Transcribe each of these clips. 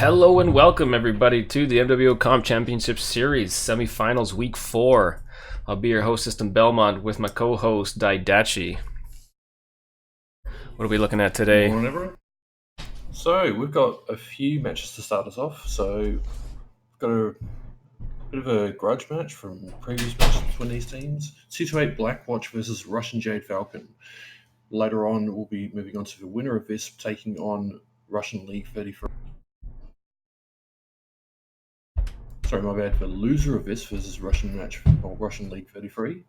Hello and welcome everybody to the MWO Comp Championship Series Semifinals Week 4. I'll be your host, System Belmont, with my co-host, Daidachi. What are we looking at today? Good morning, everyone. So we've got a few matches to start us off. So we've got a bit of a grudge match from previous matches between these teams. 228 Blackwatch versus Russian Jade Falcon. Later on, we'll be moving on to the winner of this taking on Russian League 33. Sorry, my bad. The loser of this versus Russian League 33.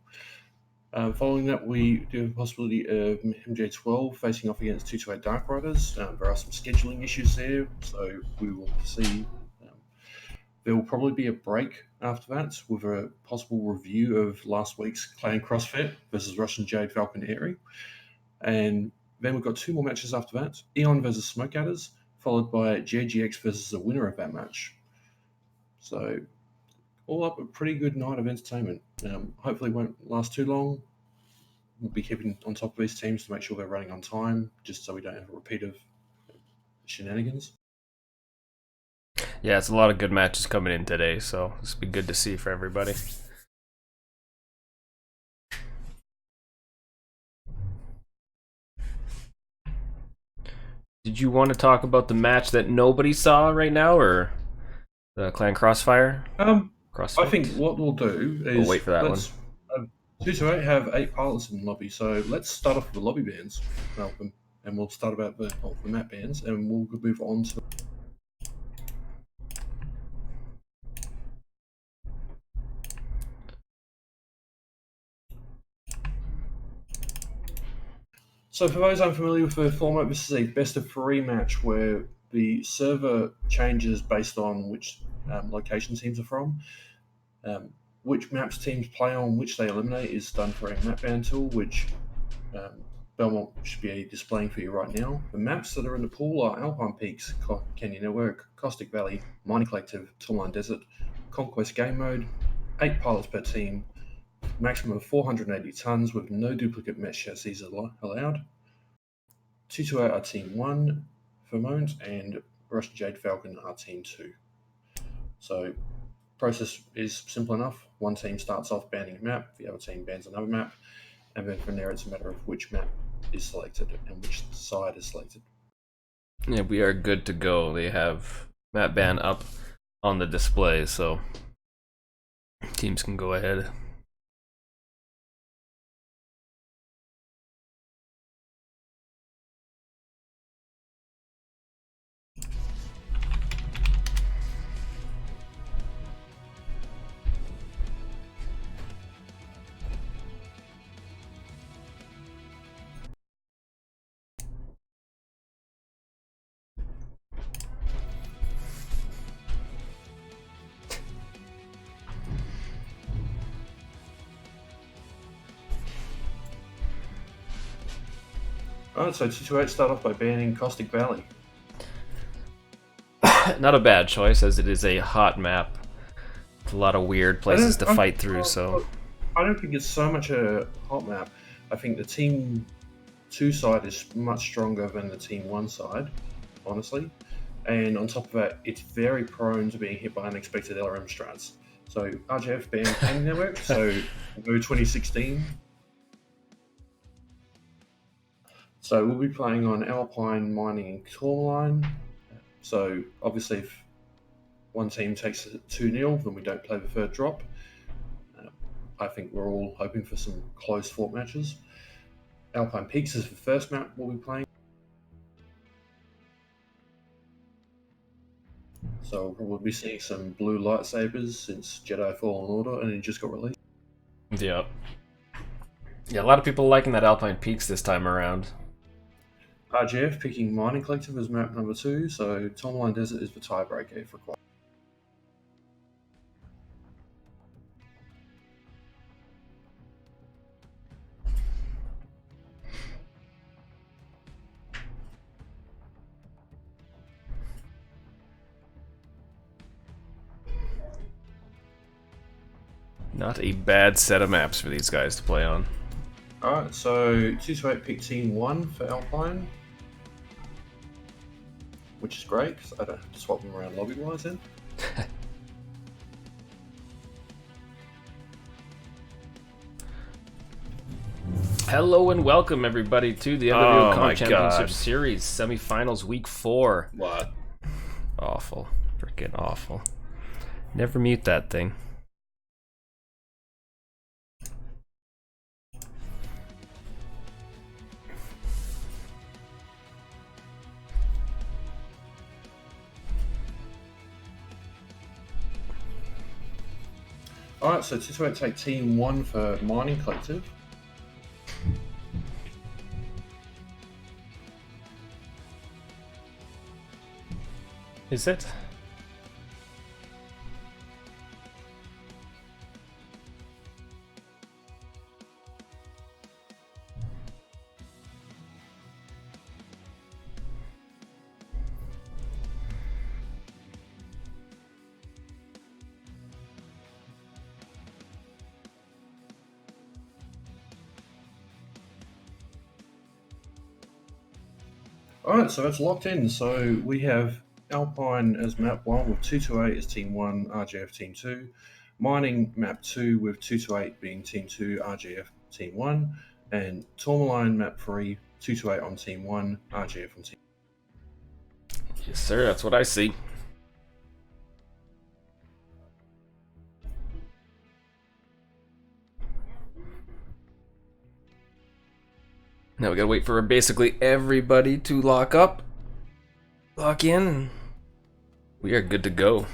Following that, we do have the possibility of MJ12 facing off against 228 Dark Riders. There are some scheduling issues there, so we will see. There will probably be a break after that with a possible review of last week's Clan CrossFit versus Russian Jade Falcon Airy. And then we've got two more matches after that. Eon versus Smoke Adders, followed by JGX versus the winner of that match. So all up, a pretty good night of entertainment. Hopefully it won't last too long. We'll be keeping on top of these teams to make sure they're running on time, just so we don't have a repeat of shenanigans. Yeah, it's a lot of good matches coming in today, so this will be good to see for everybody. Did you want to talk about the match that nobody saw right now, or the Clan Crossfire? I think what we'll do is we'll wait for that one. 228 have 8 pilots in the lobby, so let's start off with the lobby bands, Malcolm, and we'll start about the map bands, and we'll move on to. So for those unfamiliar with the format, this is a best of 3 match where the server changes based on which location teams are from. Which maps teams play on, which they eliminate, is done for a map band tool, which Belmont should be displaying for you right now. The maps that are in the pool are Alpine Peaks, Canyon Network, Caustic Valley, Mining Collective, Tourmaline Desert, Conquest Game Mode, 8 pilots per team, maximum of 480 tons with no duplicate mesh chassis allowed. 228 are Team 1 for the moment, and Russian Jade Falcon are Team 2. So process is simple enough. One team starts off banning a map, the other team bans another map, and then from there it's a matter of which map is selected and which side is selected. Yeah, we are good to go. They have map ban up on the display, so teams can go ahead. Alright, so 228 start off by banning Caustic Valley. Not a bad choice, as it is a hot map. It's a lot of weird places to fight through, so. I don't think it's so much a hot map. I think the Team 2 side is much stronger than the Team 1 side, honestly. And on top of that, it's very prone to being hit by unexpected LRM strats. So RJF banned Canyon Network, so go 2016. So we'll be playing on Alpine, Mining, and Tourmaline. So obviously if one team takes it 2-0, then we don't play the third drop. I think we're all hoping for some close fought matches. Alpine Peaks is the first map we'll be playing. So we'll be seeing some blue lightsabers since Jedi Fallen Order and it just got released. Yeah. Yeah, a lot of people liking that Alpine Peaks this time around. RGF picking Mining Collective as map number 2, so Tourmaline Desert is the tiebreaker if required. Not a bad set of maps for these guys to play on. Alright, so 228 picked Team 1 for Alpine, which is great because I don't have to swap them around lobby-wise then. Hello and welcome everybody to the MWO Comp Championship Series semifinals week 4. What? Awful. Freaking awful. Never mute that thing. Alright, so 228 take team 1 for Mining Collective. Is it? Alright, so that's locked in. So we have Alpine as map 1 with 228 as team 1, RGF team 2. Mining map 2 with 228 being team 2, RGF team 1. And Tourmaline map 3, 228 on team 1, RGF on team 2. Yes, sir. That's what I see. Now we gotta wait for basically everybody to lock up, lock in, and we are good to go.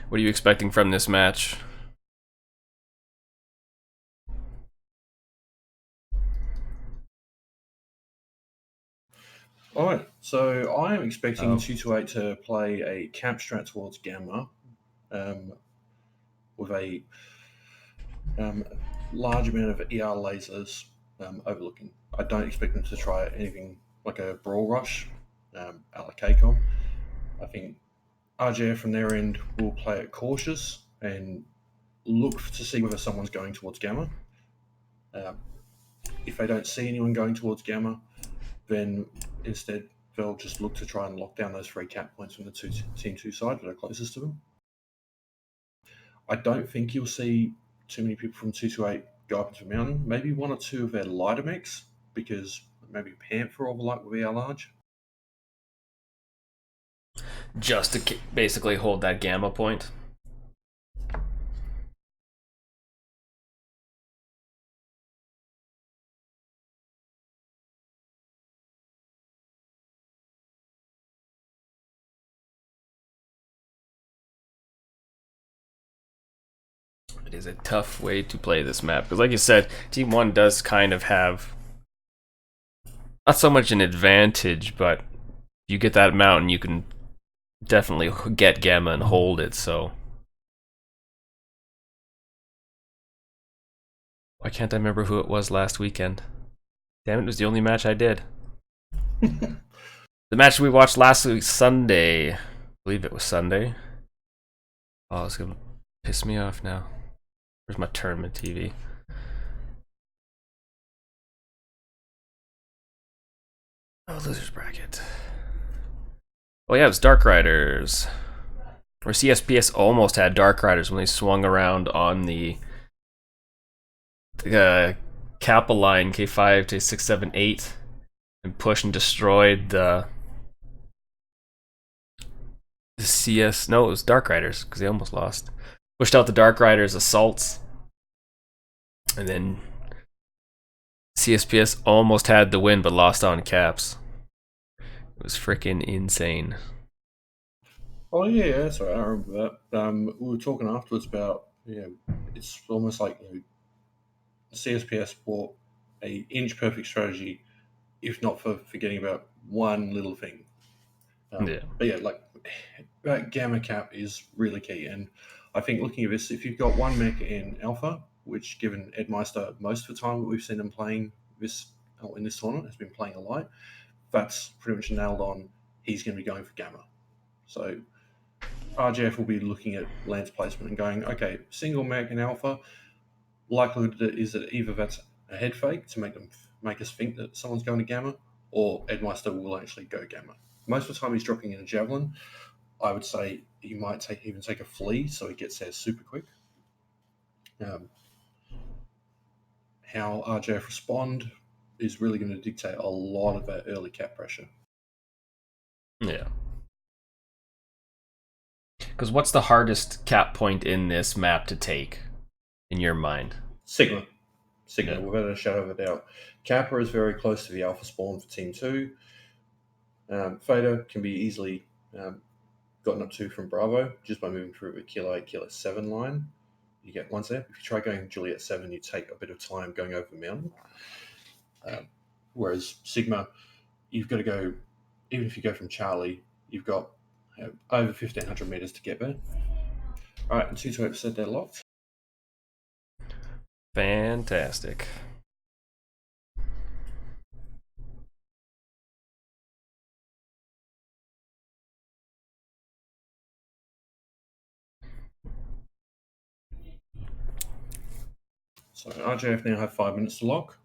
What are you expecting from this match? Alright, so I am expecting 228 to play a camp strat towards Gamma with a large amount of ER lasers overlooking. I don't expect them to try anything like a brawl rush a la KCOM. I think RGF from their end will play it cautious and look to see whether someone's going towards Gamma. If they don't see anyone going towards Gamma, then instead they'll just look to try and lock down those 3 cap points from the team 2 side that are closest to them. I don't think you'll see too many people from 228 go up into the mountain. Maybe 1 or 2 of their lighter mechs, because maybe Panther or the like will be our large. Just to basically hold that Gamma point. It is a tough way to play this map because, like you said, Team 1 does kind of have not so much an advantage, but you get that mountain, you can definitely get Gamma and hold it. So why can't I remember who it was last weekend? Damn it, was the only match I did. The match we watched last week, Sunday. I believe it was Sunday. Oh, it's gonna piss me off now. Where's my tournament TV? Oh, losers bracket. Oh yeah, it was Dark Riders. Where CSPS almost had Dark Riders when they swung around on the Kappa line K5 to 6, 7, 8 and pushed and destroyed the CS. No, it was Dark Riders because they almost lost. Pushed out the Dark Riders assaults, and then CSPS almost had the win but lost on caps. It was freaking insane. Oh yeah, that's right. I remember that. We were talking afterwards about it's almost like CSPS bought a inch perfect strategy, if not for forgetting about one little thing. Yeah. But yeah, like that Gamma cap is really key, and I think looking at this, if you've got one mech in Alpha, which given Ed Meister most of the time that we've seen him playing this in this tournament has been playing a light, that's pretty much nailed on. He's going to be going for Gamma. So RGF will be looking at Lance placement and going, okay, single mech in Alpha, likelihood is that either that's a head fake to make us think that someone's going to gamma, or Edmeister will actually go gamma. Most of the time, he's dropping in a javelin. I would say he might even take a flea, so he gets there super quick. How RJF respond is really going to dictate a lot of that early cap pressure. Yeah. Because what's the hardest cap point in this map to take, in your mind? Sigma, without a shadow of a doubt. Kappa is very close to the alpha spawn for Team 2. Theta can be easily gotten up to from Bravo just by moving through the Kilo 8, Kilo 7 line. You get ones there. If you try going Juliet 7, you take a bit of time going over the mountain. Whereas Sigma, you've got to go, even if you go from Charlie, you've got over 1,500 meters to get there. All right, and 228% they're locked. Fantastic. So RJF now have 5 minutes to lock.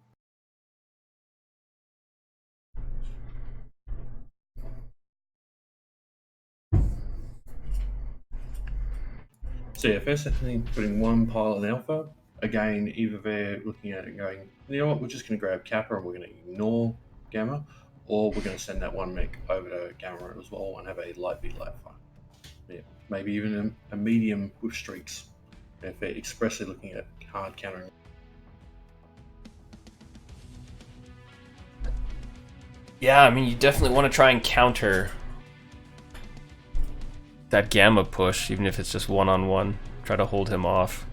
CFS, I think, putting one pilot in Alpha. Again, either they're looking at it and going, you know what, we're just going to grab Kappa and we're going to ignore Gamma, or we're going to send that one mech over to Gamma as well and have a light beat light fire. Yeah, maybe even a medium with streaks if they're expressly looking at hard countering. Yeah, I mean, you definitely want to try and counter that Gamma push, even if it's just one-on-one. Try to hold him off.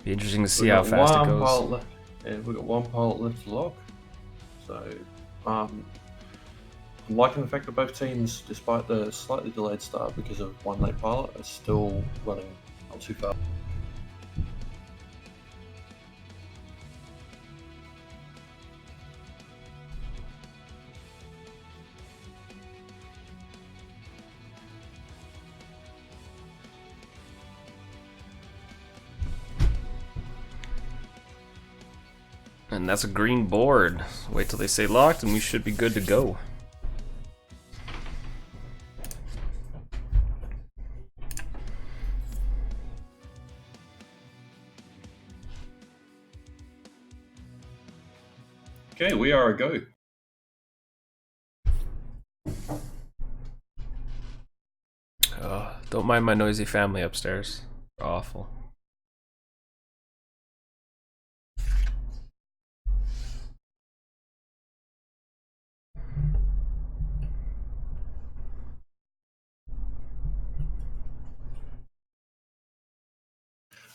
Be interesting to see how fast it goes. We've got one pilot left to lock. So, I'm liking the fact that both teams, despite the slightly delayed start because of one late pilot, are still running not too far. And that's a green board. Wait till they say locked and we should be good to go. Okay, we are a go. Don't mind my noisy family upstairs. They're awful.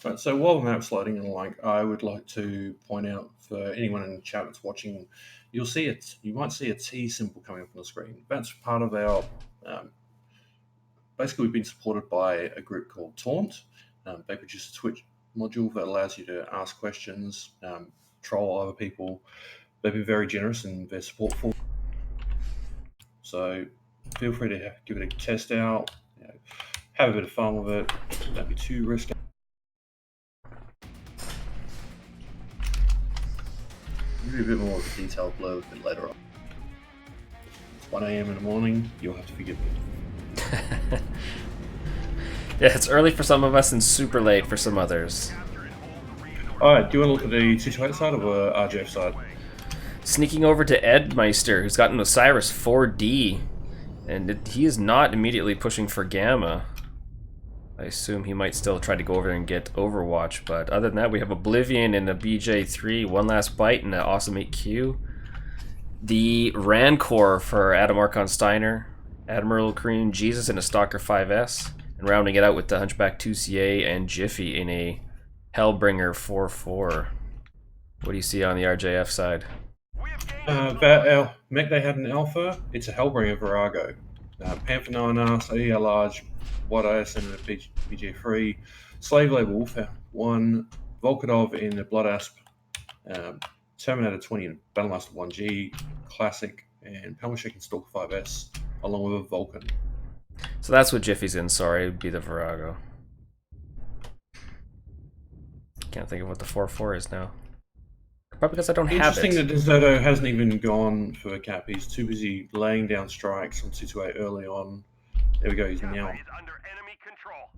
Right, so while the map's loading and I would like to point out for anyone in the chat that's watching, you'll see it. You might see a T symbol coming up on the screen. That's part of our. Basically, we've been supported by a group called Taunt. They produce a Twitch module that allows you to ask questions, troll other people. They've been very generous in their support for. So feel free to give it a test out. Have a bit of fun with it. Don't be too risky. Give you a bit more of a detailed blurb a bit later on. It's 1 a.m. in the morning. You'll have to forgive me. Yeah, it's early for some of us and super late for some others. Alright, do you want to look at the 228 side or the RJF side? Sneaking over to Edmeister, who's got an Osiris 4D. And he is not immediately pushing for Gamma. I assume he might still try to go over and get Overwatch, but other than that, we have Oblivion and a BJ3, one last bite, and an Awesome 8Q. The Rancor for Adam Archon Steiner, Admiral Kareem Jesus and a Stalker 5S, and rounding it out with the Hunchback 2CA and Jiffy in a Hellbringer 4-4. What do you see on the RJF side? That mech they had in Alpha, it's a Hellbringer Virago. Panther 9R, AER large, White IS and a BG3, Slave Label Wolfhound 1, Volkadov in the Blood Asp, Terminator 20 and Battlemaster 1G, Classic, and Palmashek and Stalker 5S, along with a Vulcan. So that's what Jiffy's in, sorry, it'd be the Virago. Can't think of what the 4-4 is now. Probably because I don't have Interesting it. that Desoto hasn't even gone for a cap. He's too busy laying down strikes on 228 early on. There we go, he's now. Is under enemy control.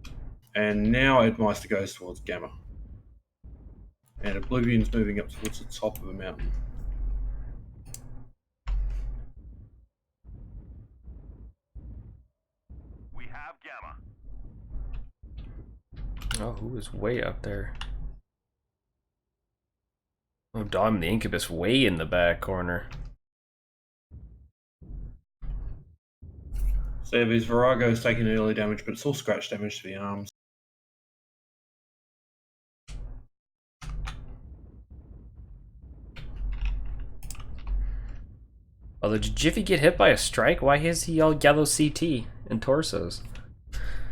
And now Edmeister goes towards Gamma. And Oblivion's moving up towards the top of the mountain. We have Gamma. Oh, who is way up there? Oh, Dom the Incubus way in the back corner. So his Virago's taking early damage, but it's all scratch damage to the arms. Although, did Jiffy get hit by a strike? Why is he all yellow CT and torsos?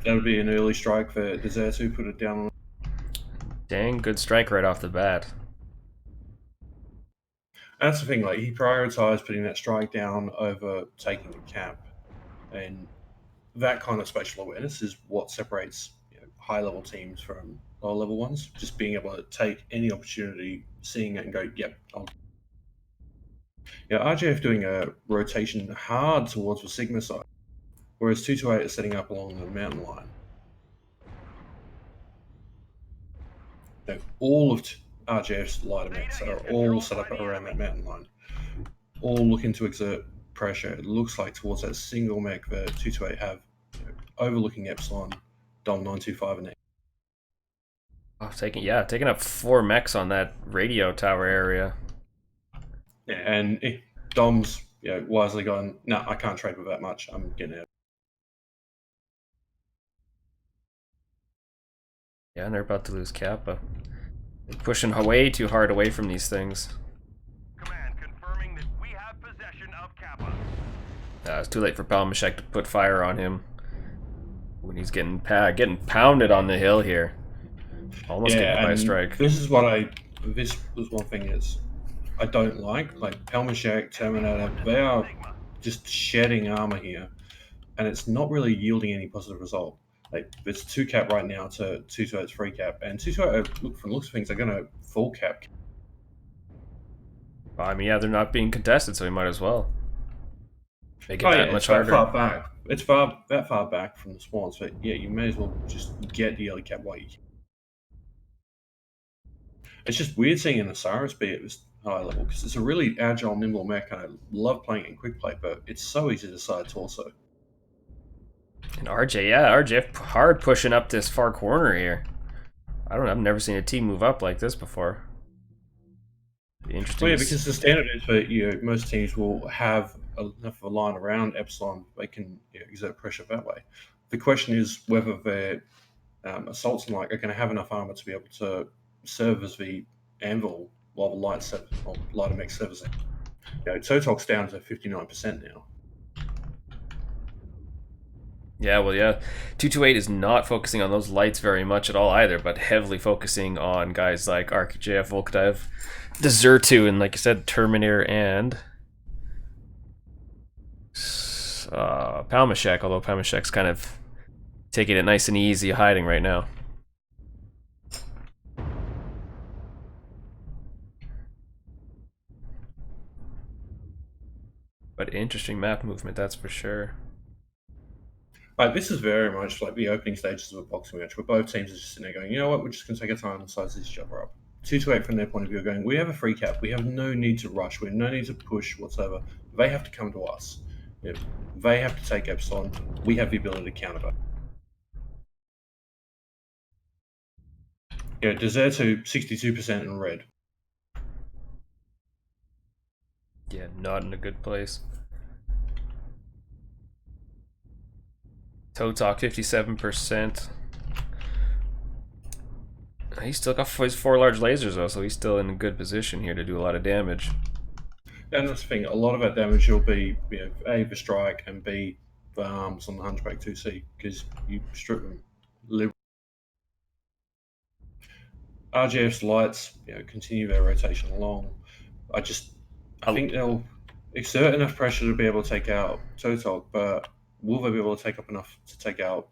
That would be an early strike for Desertu, put it down on. Dang, good strike right off the bat. That's the thing, like, he prioritized putting that strike down over taking the cap. And that kind of spatial awareness is what separates high-level teams from lower-level ones. Just being able to take any opportunity, seeing it and go, yep, I'll. Yeah, RJF doing a rotation hard towards the Sigma side, whereas 228 is setting up along the mountain line. All of RJF's lighter mechs are all set up around that mountain line, all looking to exert pressure. It looks like towards that single mech that 228 have, overlooking Epsilon, Dom 925 and Oh, taking up 4 mechs on that radio tower area. yeah, and Dom's wisely gone, no, I can't trade with that much. I'm getting out. Yeah, and they're about to lose Kappa. They're pushing way too hard away from these things. Command confirming that we have possession of Kappa. It's too late for Palmashek to put fire on him when he's getting pounded on the hill here. Almost getting hit by a strike. This was one thing is I don't like Palmashek, Terminator, they are just shedding armor here, and it's not really yielding any positive result. Like, it's 2 cap right now to 228's 3 cap, and 228, look, from the looks of things, they're going to full cap. I mean, yeah, they're not being contested, so we might as well make it that much harder. Far back. It's that far back from the spawns, but yeah, you may as well just get the early cap while you can. It's just weird seeing an Osiris be at this high level, because it's a really agile, nimble mech, and I love playing it in quick play, but it's so easy to side torso. And RJ hard pushing up this far corner here. I've never seen a team move up like this before. Interesting. Well, yeah, because the standard is that most teams will have enough of a line around Epsilon, they can exert pressure that way. The question is whether their assaults and are going to have enough armor to be able to serve as the anvil while the lighter mech serves it. Totok's down to 59% now. Yeah, well, yeah. 228 is not focusing on those lights very much at all either, but heavily focusing on guys like ArcJF, Volkdive, Desertu, and like you said, Terminator and Palmashek, although Palmashek's kind of taking it nice and easy hiding right now. But interesting map movement, that's for sure. This is very much like the opening stages of a boxing match where both teams are just sitting there going, you know what, we're just going to take our time and size each other up. 228 from their point of view are going, we have a free cap, we have no need to rush, we have no need to push whatsoever. They have to come to us. They have to take Epsilon, we have the ability to counter that. Desertu 62% in red. Yeah, not in a good place. Totok 57%. He's still got his 4 large lasers though, so he's still in a good position here to do a lot of damage. And that's the thing, a lot of that damage will be A, the strike, and B, the arms on the Hunchback 2C, because you strip them. RGF's lights continue their rotation along. I think they'll exert enough pressure to be able to take out Totok, but will they be able to take up enough to take out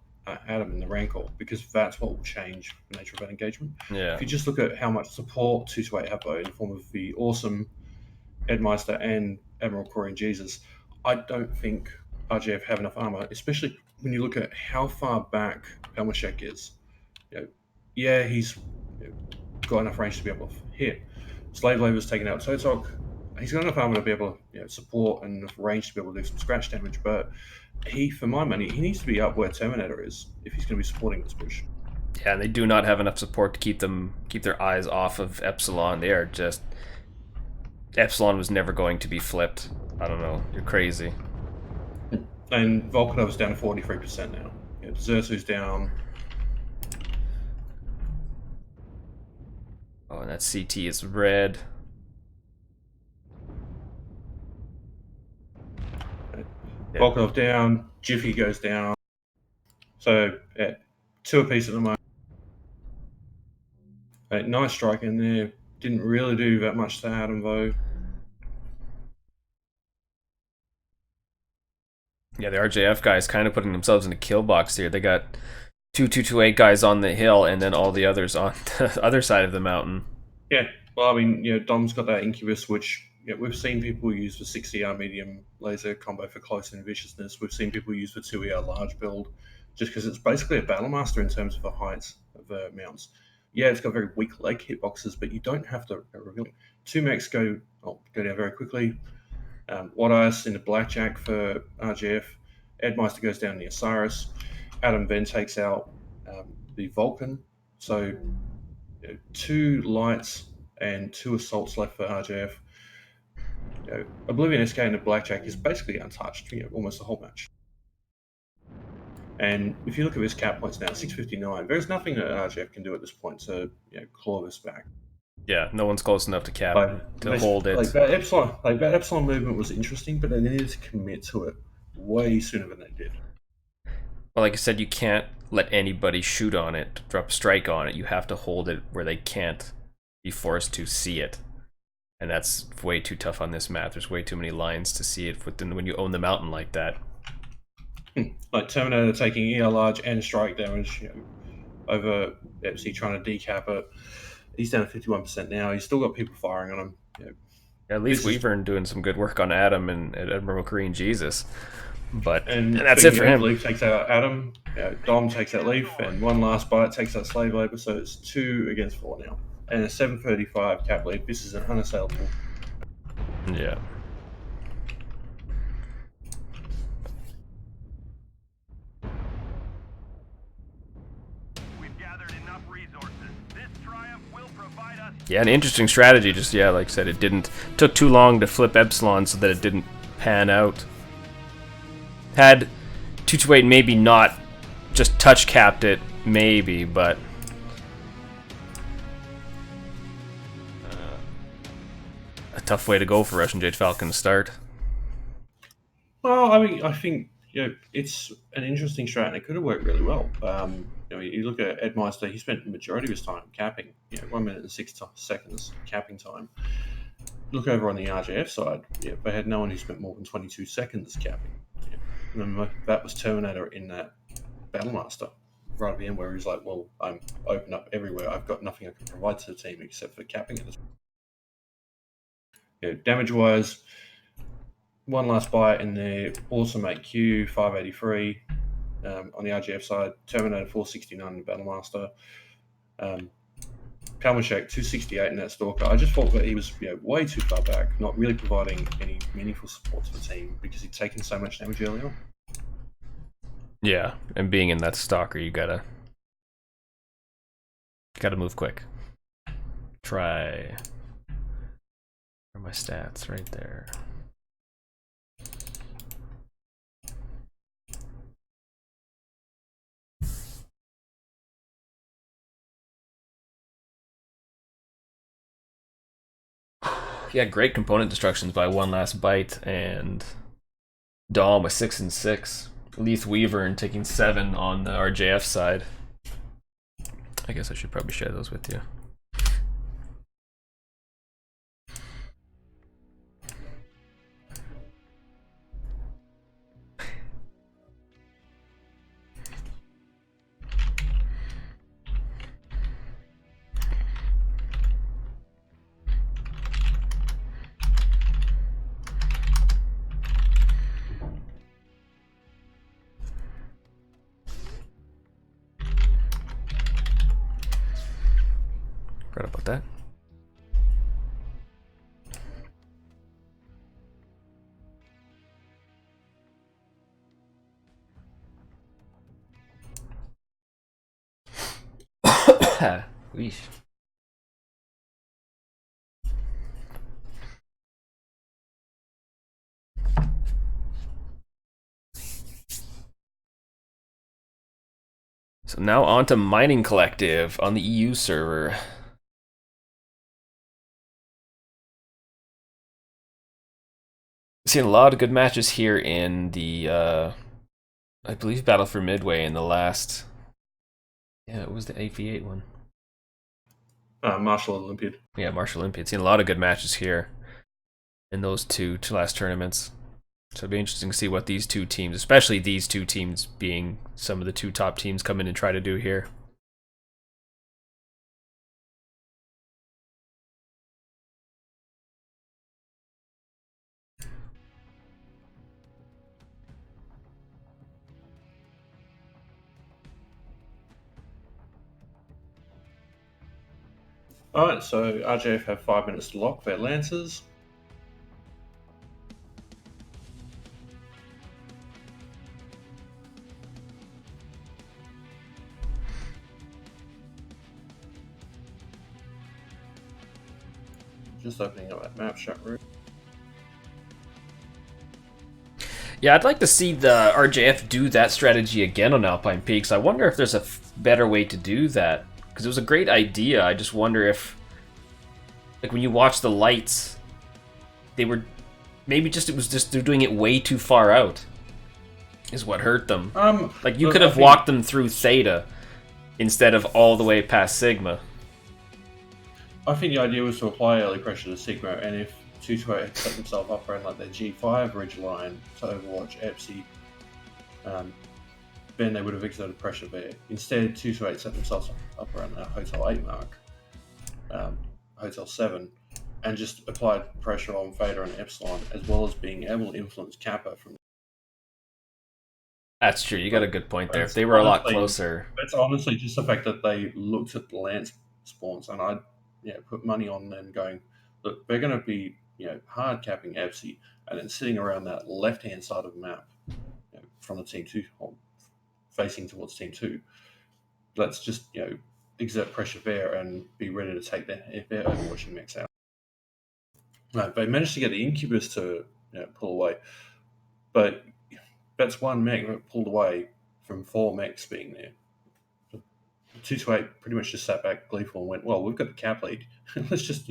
Adam in the Rancor? Because that's what will change the nature of that engagement. Yeah. If you just look at how much support 228 have though, in the form of the awesome Edmeister and Admiral Corey and Jesus, I don't think RGF have enough armor, especially when you look at how far back Pelmashek is. Yeah, he's got enough range to be able to hit. Slave Labor's taken out Totok. He's got enough armor to be able to support and enough range to be able to do some scratch damage, but for my money, he needs to be up where Terminator is if he's going to be supporting this push. Yeah, and they do not have enough support to keep their eyes off of Epsilon. They are just Epsilon was never going to be flipped. I don't know. You're crazy. And Volkanov's down to 43% now. Zersu's down. Oh, and that CT is red. Yeah. Volkanov down. Jiffy goes down. So, 2 apiece at the moment. Nice strike in there. Didn't really do that much to Adam, though. Yeah, the RJF guys kind of putting themselves in a kill box here. They got 228 guys on the hill and then all the others on the other side of the mountain. Yeah, well, I mean, Dom's got that Incubus, which we've seen people use for 6ER medium laser combo for close and viciousness. We've seen people use for 2ER large build, just because it's basically a Battlemaster in terms of the heights of the mounts. Yeah, it's got very weak leg hitboxes, but you don't have to reveal it. 2 mechs go down very quickly. What Ice into Blackjack for RGF. Edmeister goes down the Osiris. Adam then takes out the Vulcan. So 2 lights and 2 assaults left for RJF. Oblivion SK and the Blackjack is basically untouched, almost the whole match. And if you look at his cap points now, 659, there's nothing that RJF can do at this point to claw this back. Yeah, no one's close enough to cap to hold it. That Epsilon movement was interesting, but they needed to commit to it way sooner than they did. Well, like I said, you can't let anybody shoot on it, drop a strike on it. You have to hold it where they can't be forced to see it. And that's way too tough on this map. There's way too many lines to see it when you own the mountain like that. Like Terminator taking ER large and strike damage over Epsi trying to decap it. He's down to 51% now. He's still got people firing on him. Yeah, at least Weaver doing some good work on Adam and Admiral Korean Jesus. But and that's it for him. Leaf takes out Adam. Dom takes out Leaf, and one last bite takes out Slave Labor. So it's 2 against 4 now, and a 735 cap lead. This is an unassailable. Yeah. We've gathered enough resources. This triumph will provide us. Yeah, an interesting strategy. Just like I said, it took too long to flip Epsilon so that it didn't pan out. Had 228 maybe not just touch capped it, maybe, but a tough way to go for Russian Jade Falcon to start. Well, I mean, I think it's an interesting strat, and it could have worked really well. You look at Ed Meister; he spent the majority of his time capping. 1 minute and 6 seconds capping time. Look over on the RJF side; they had no one who spent more than 22 seconds capping. Remember, that was Terminator in that Battlemaster right at the end, where he's like, "Well, I'm open up everywhere. I've got nothing I can provide to the team except for capping it." Damage-wise, one last bite in the awesome 8Q 583 on the RGF side. Terminator 469 in the Battlemaster. Palmashek 268 in that Stalker. I just thought that he was way too far back, not really providing any meaningful support to the team because he'd taken so much damage early on. Yeah, and being in that Stalker, you gotta move quick. Where are my stats? Right there. Yeah, great component destructions by One Last Bite and Dom with 6 and 6. Leith Weaver and taking 7 on the RJF side. I guess I should probably share those with you. about that. Weesh. So now on to Mining Collective on the EU server. Seen a lot of good matches here in the, I believe, Battle for Midway in the last. Yeah, it was the AV8 one. Martial Olympiad. Yeah, Martial Olympiad. Seen a lot of good matches here in those two last tournaments. So it'd be interesting to see what these two teams, especially these two teams being some of the two top teams, come in and try to do here. Alright, so RJF have 5 minutes to lock their Lancers. Just opening up that map chat room. Yeah, I'd like to see the RJF do that strategy again on Alpine Peaks. I wonder if there's a better way to do that. Because it was a great idea. I just wonder if, like, when you watch the lights, they were maybe just they're doing it way too far out. Is what hurt them. Like, you could have walked them through Theta instead of all the way past Sigma. I think the idea was to apply early pressure to Sigma, and if 228 had set themselves up around like their G5 ridgeline to overwatch Epsi, then they would have exerted pressure there. Instead, 228 set themselves up around that Hotel 8 mark, Hotel 7, and just applied pressure on Theta and Epsilon, as well as being able to influence Kappa from. That's true. You got a good point there. If they were a lot closer. It's honestly just the fact that they looked at the Lance spawns, and I'd put money on them going, look, they're going to be hard capping Epsi, and then sitting around that left-hand side of the map from the Team 2, or facing towards Team 2. Let's just exert pressure there and be ready to take their overwatching mechs out. No, they managed to get the Incubus to pull away, but that's one mech that pulled away from 4 mechs being there. 228 pretty much just sat back gleeful and went, well, we've got the cap lead. Let's just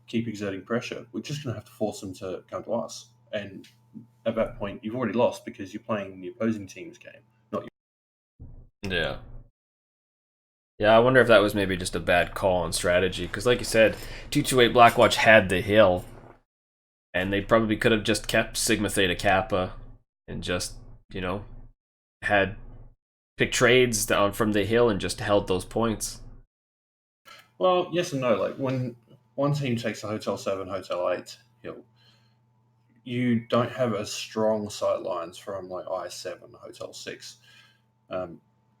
keep exerting pressure. We're just going to have to force them to come to us. And at that point, you've already lost because you're playing the opposing team's game, not your. Yeah. Yeah, I wonder if that was maybe just a bad call on strategy. Because like you said, 228 Blackwatch had the hill. And they probably could have just kept Sigma Theta Kappa and just, had pick trades down from the hill and just held those points. Well, yes and no. Like, when one team takes a Hotel 7, Hotel 8 hill, you don't have as strong sight lines from like I7, Hotel 6.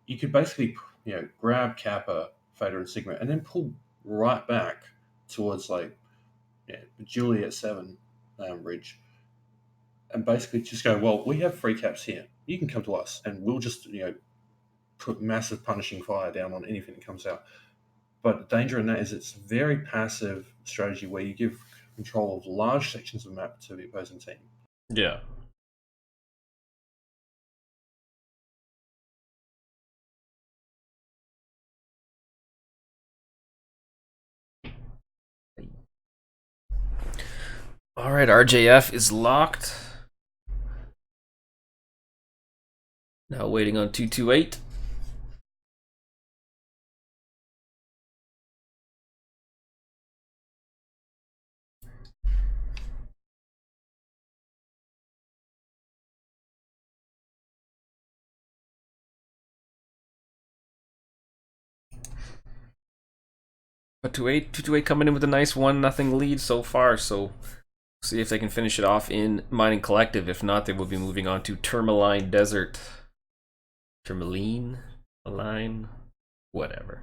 You could basically, grab Kappa, Theta, and Sigma, and then pull right back towards like Juliet 7 ridge, and basically just go, well, we have free caps here. You can come to us, and we'll just put massive punishing fire down on anything that comes out. But the danger in that is it's a very passive strategy where you give control of large sections of the map to the opposing team. Yeah. Alright, RJF is locked. Now waiting on 228. But 228 coming in with a nice 1-0 lead so far, so see if they can finish it off in Mining Collective. If not, they will be moving on to Tourmaline Desert. Tourmaline? Align? Whatever.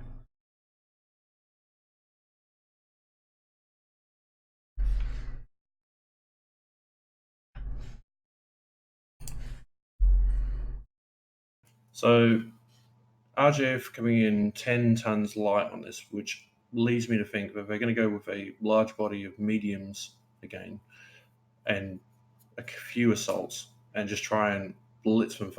So RGF coming in 10 tons light on this, which leads me to think that they're going to go with a large body of mediums again and a few assaults and just try and blitz them.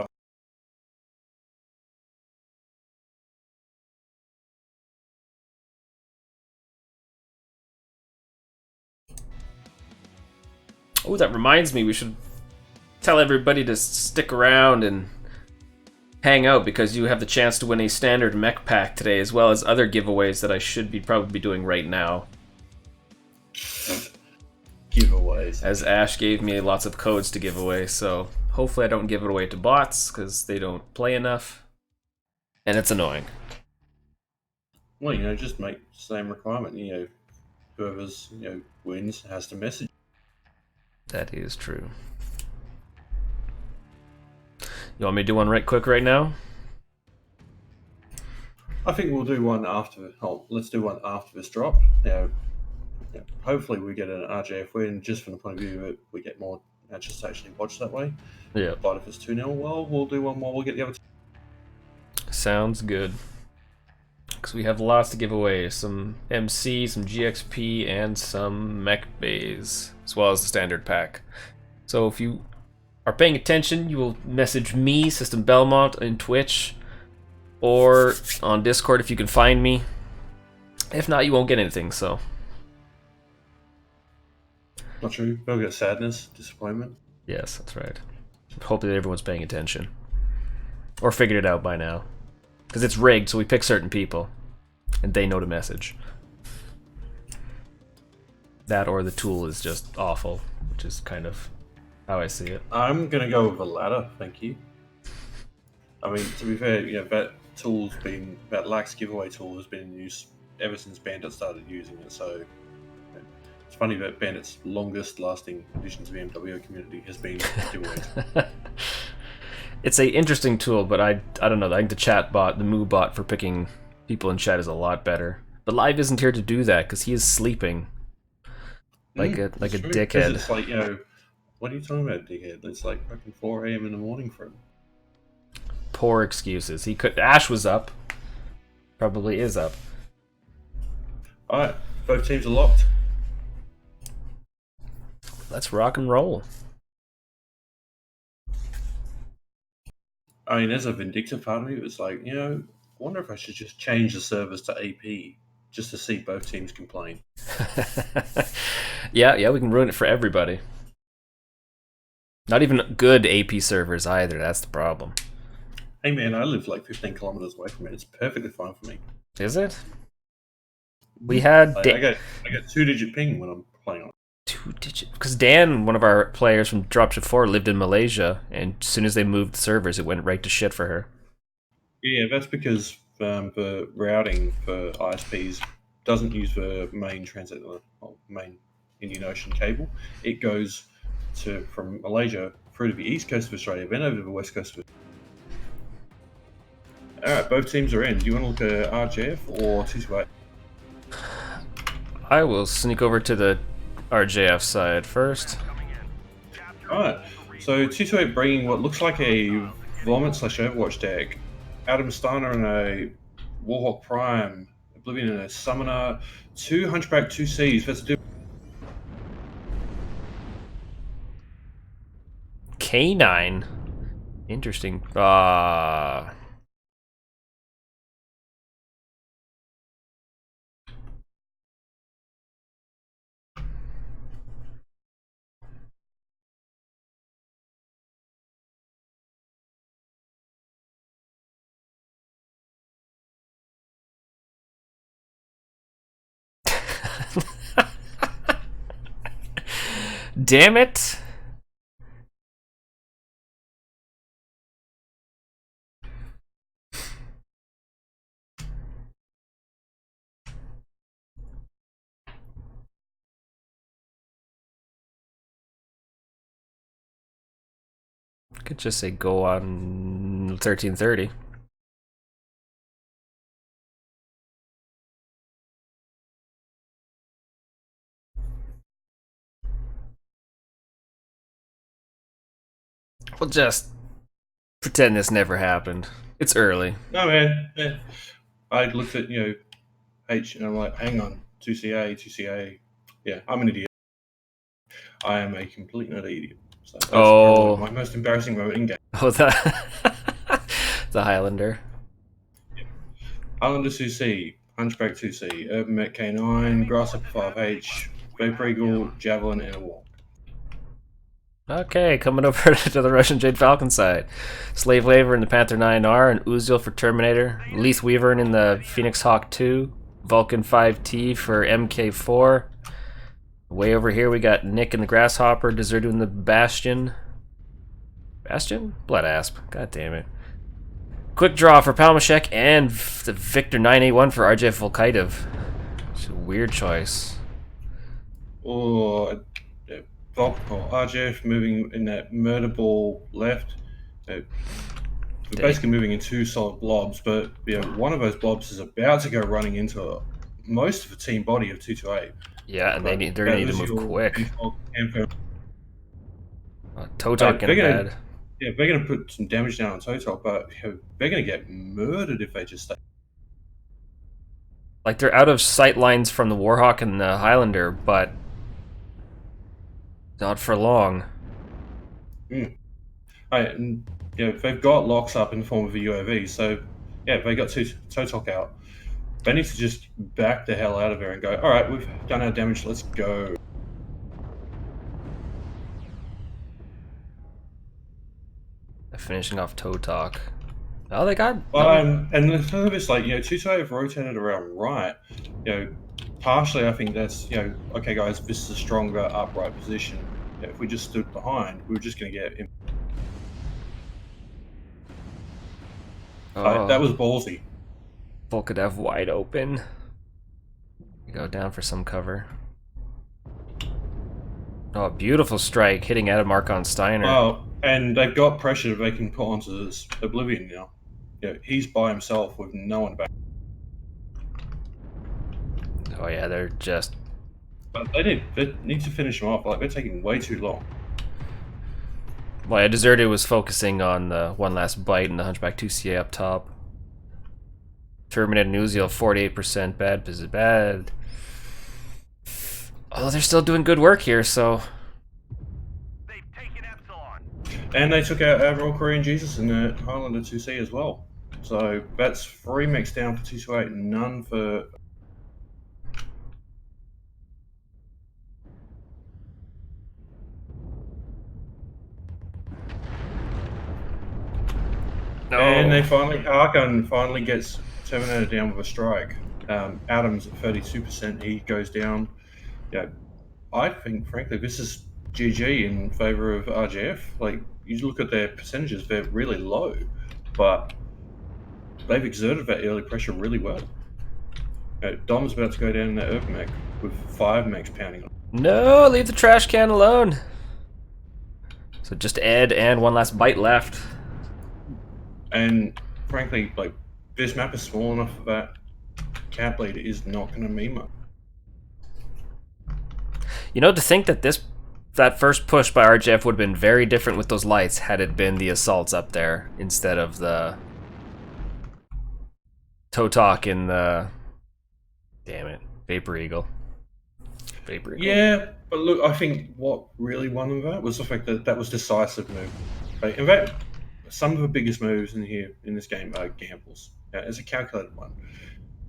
Oh, that reminds me, we should tell everybody to stick around and hang out because you have the chance to win a standard mech pack today, as well as other giveaways that I should be probably doing right now. Giveaways. As Ash gave me lots of codes to give away, so hopefully I don't give it away to bots because they don't play enough, and it's annoying. Well, just make the same requirement. Whoever's wins has to message. That is true. You want me to do one right quick right now? I think we'll do one after. Oh, let's do one after this drop. Hopefully we get an RJF win just from the point of view that we get more matches to actually watch that way. Yeah. But if it's 2-0, well, we'll do one more. We'll get the other two. Sounds good. Because we have lots to give away. Some MC, some GXP, and some mech bays, as well as the standard pack. So if you are paying attention, you will message me, System Belmont, in Twitch, or on Discord if you can find me. If not, you won't get anything, so. Not true. They'll get sadness, disappointment. Yes, that's right. Hopefully that everyone's paying attention. Or figured it out by now. Because it's rigged, so we pick certain people. And they know to message. That or the tool is just awful, which is kind of how I see it. I'm going to go with the latter, thank you. I mean, to be fair, that lax giveaway tool has been in use ever since Bandit started using it, so it's funny that Bandit's longest lasting addition to the MWO community has been giveaways. It's a interesting tool, but I don't know. I think the chat bot, the Moo bot for picking people in chat is a lot better. But Live isn't here to do that because he is sleeping like a dickhead. It's like, what are you talking about, dickhead? It's like fucking 4 a.m. in the morning for him. Poor excuses. He could. Ash was up. Probably is up. All right, both teams are locked. Let's rock and roll. I mean, as a vindictive part of me, it was like, I wonder if I should just change the servers to AP just to see both teams complain. yeah, we can ruin it for everybody. Not even good AP servers either, that's the problem. Hey man, I live like 15 kilometers away from it. It's perfectly fine for me. Is it? We had... I got 2-digit ping when I'm playing on it. 2-digit? Because Dan, one of our players from Dropship 4, lived in Malaysia, and as soon as they moved servers, it went right to shit for her. Yeah, that's because the routing for ISPs doesn't use the main main Indian Ocean cable. It goes from Malaysia through to the east coast of Australia, then over to the west coast of Australia. Alright, both teams are in. Do you want to look at RGF or 228? I will sneak over to the RJF side first. Alright, so 228 bringing what looks like a Vomit / Overwatch deck. Adam Steiner and a Warhawk Prime, Oblivion and a Summoner, 2 Hunchback, 2 Cs. Let's do K9. Interesting. Damn it. Could just say go on 1330. We'll just Pretend this never happened. It's early. No, man. Yeah. I looked at, H, and I'm like, hang on, 2CA, 2CA. Yeah, I'm an idiot. I am a complete and utter idiot. So that's probably my Oh, most embarrassing moment in game. oh, the Highlander. Islander 2C, Hunchback 2C, Urban Met K9, Grasshopper 5H, Vapor Eagle, Javelin, and a Walk. Okay, coming over to the Russian Jade Falcon side. Slave Waver in the Panther 9R, and Uzil for Terminator. Leith Weaver in the Phoenix Hawk 2. Vulcan 5T for MK4. Way over here we got Nick in the Grasshopper, Desertu in the Bastion. Bastion? Blood Asp. God damn it. Quick draw for Palmashek and the Victor 981 for RJ Volkaitov. It's a weird choice. Or Volk or RJF moving in that murder ball left. We're basically moving in two solid blobs, but one of those blobs is about to go running into most of the team body of 228. Yeah, and they're gonna need to move quick. Totok getting bad. Yeah, they're going to put some damage down on Totok, but they're going to get murdered if they just stay. Like, they're out of sight lines from the Warhawk and the Highlander, but not for long. Right, and they've got locks up in the form of a UAV, so they got Totok out. They need to just back the hell out of there and go, alright, we've done our damage, let's go. They're finishing off Totok. Oh, they got... and the thing of it's like, 228 have rotated around right. Partially I think that's, okay guys, this is a stronger upright position. If we just stood behind, we were just going to get... that was ballsy. Volkadev wide open. You go down for some cover. Oh, beautiful strike, hitting out of Marcon Steiner. Oh, and they've got pressure they can put onto this Oblivion now. He's by himself with no one back. Oh yeah, they're just... But they need to finish him off. Like, they're taking way too long. Well, yeah, Deserter was focusing on the one last bite and the Hunchback 2CA up top. Terminator and Uziel, 48% bad. Is it bad? Oh, they're still doing good work here, so... They've taken Epsilon. And they took out Admiral Korean Jesus in the Highlander 2C as well. So that's 3 mechs down for 228, none for... No. And they Argon finally gets Terminator down with a strike. Adams at 32%, he goes down. I think, frankly, this is GG in favour of RGF. Like, you look at their percentages, they're really low, but they've exerted that early pressure really well. Dom's about to go down in that Urban mech with 5 mechs pounding on. No, leave the trash can alone. So just Ed and one last bite left. And frankly, like, this map is small enough that Cat Bleed is not going to mean much. To think that that first push by RGF would have been very different with those lights had it been the assaults up there instead of the Totok in the... Damn it. Vapor Eagle. Yeah, but look, I think what really won them that was the fact that that was decisive move. Right? In fact, some of the biggest moves in this game are gambles. It's a calculated one.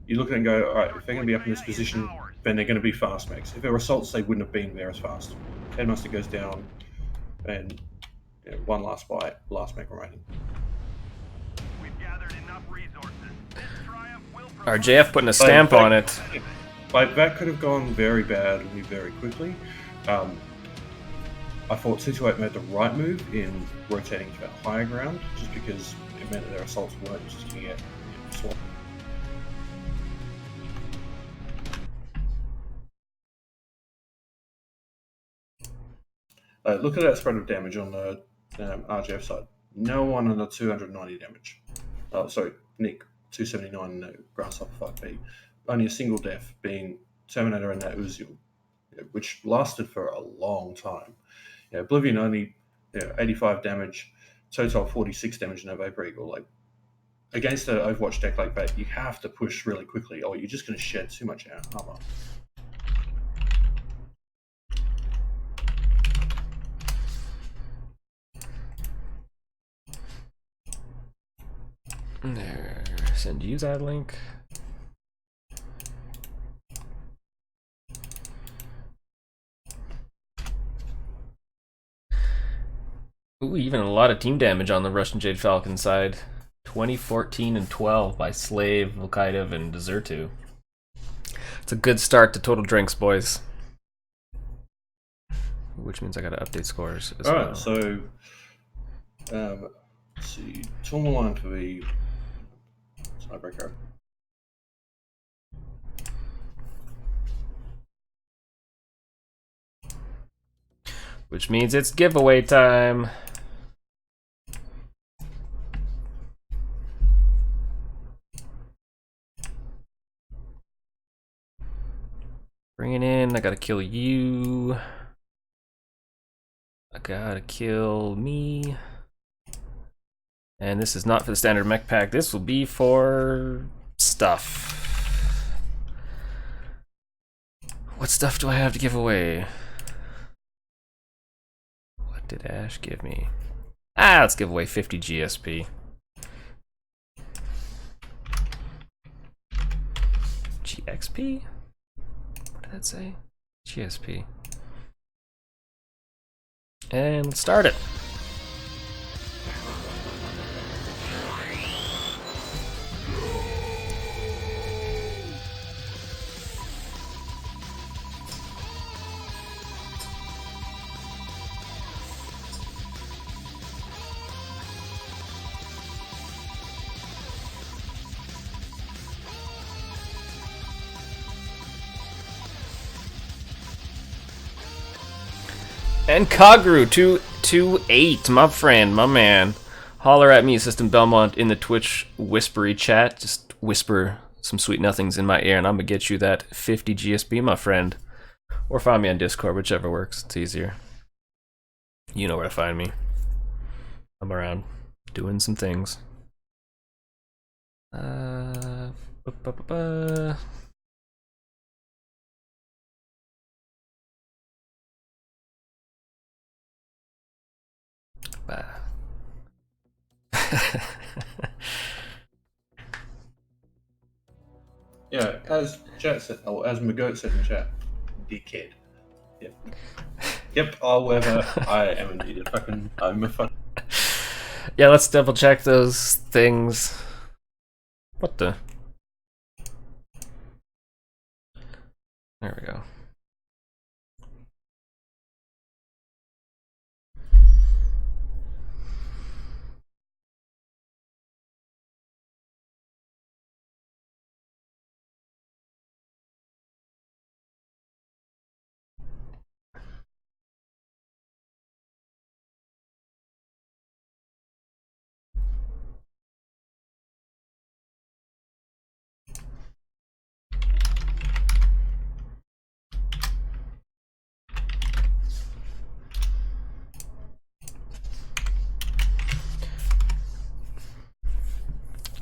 You look at it and go, all right, if they're going to be up in this position, then they're going to be fast mechs. If they're assaults, they wouldn't have been there as fast. Headmaster goes down, and one last bite, last mech remaining. We've gathered enough resources. This triumph will RJF putting a stamp on it. Like, that could have gone very badly very quickly. I thought 228 made the right move in rotating to that higher ground, just because it meant that their assaults weren't just going to get swapped. Look at that spread of damage on the RGF side. No one under 290 damage. Sorry, Nick, 279 no, Grasshopper 5B. Only a single death being Terminator and that Uziel, which lasted for a long time. Oblivion only 85 damage, total 46 damage, no Vapor Eagle. Like, against an Overwatch deck like that, you have to push really quickly, or you're just going to shed too much armor. There, send you that link. Ooh, even a lot of team damage on the Russian Jade Falcon side. 20, 14, and 12 by Slave, Volkaitov, and Desertu. It's a good start to Total Drinks, boys. Which means I gotta update scores as well. Alright, so let's see. Tourmaline for the tiebreaker. Which means it's giveaway time. Bring it in. I gotta kill you. I gotta kill me. And this is not for the standard mech pack. This will be for stuff. What stuff do I have to give away? What did Ash give me? Ah, let's give away 50 GSP. GXP? What did that say? GSP. And let's start it. And Kagru 228, my friend, my man. Holler at me, Assistant Belmont, in the Twitch whispery chat. Just whisper some sweet nothings in my ear, and I'm gonna get you that 50 GSP, my friend. Or find me on Discord, whichever works. It's easier. You know where to find me. I'm around doing some things. Yeah, as chat said, or as McGoat said in chat, dickhead. Yep. Yep, however, I am indeed I'm a fucking... Yeah, let's double check those things. What the? There we go.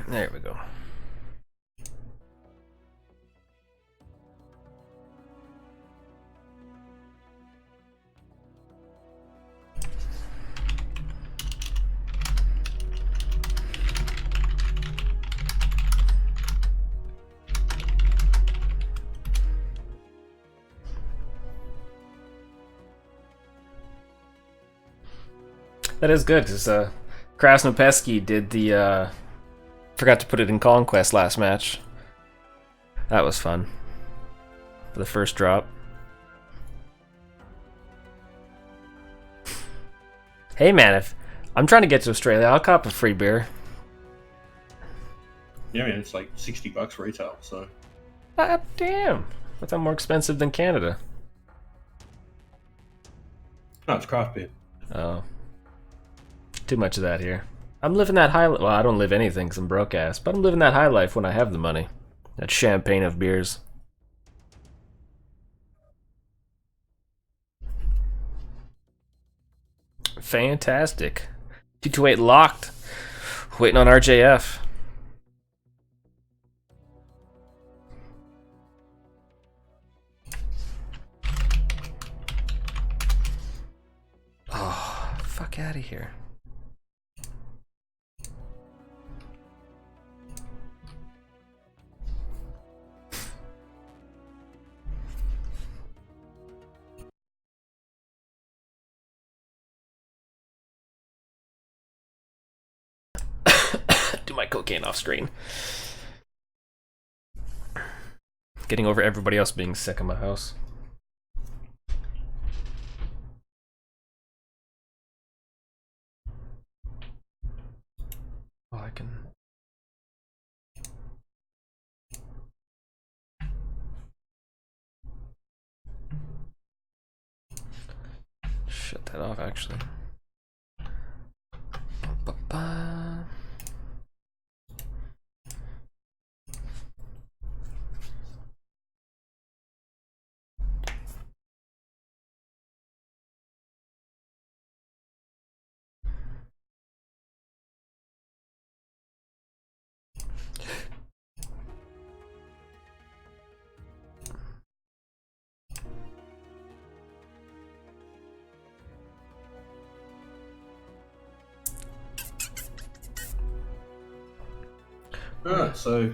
There we go. That is good, because Krasnopesky did the, forgot to put it in Conquest last match. That was fun. For the first drop. Hey man, if I'm trying to get to Australia, I'll cop a free beer. Yeah, man, it's like $60 retail, so... Ah, damn. I thought more expensive than Canada. No, it's craft beer. Oh. Too much of that here. I'm living that high... Well, I don't live anything because I'm broke ass, but I'm living that high life when I have the money. That champagne of beers. Fantastic. 228 locked. Waiting on RJF. Oh, fuck out of here. Do my cocaine off screen. Getting over everybody else being sick in my house. Oh, I can. Shut that off, actually. Ba-ba. Alright, so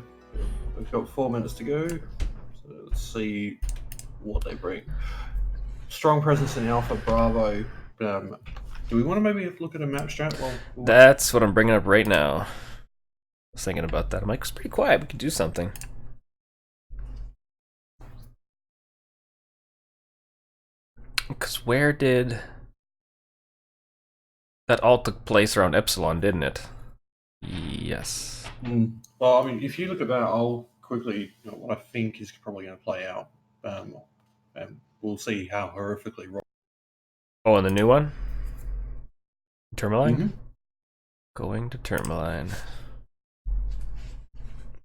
we've got 4 minutes to go. So let's see what they bring. Strong presence in Alpha Bravo. Do we want to maybe look at a map strat? That's what I'm bringing up right now. I was thinking about that. I'm like, it's pretty quiet. We could do something. Because where did... That all took place around Epsilon, didn't it? Yes. Well, I mean, if you look at that, I'll quickly, what I think is probably going to play out. And we'll see how horrifically wrong. Oh, and the new one? Tourmaline? Mm-hmm. Going to Tourmaline.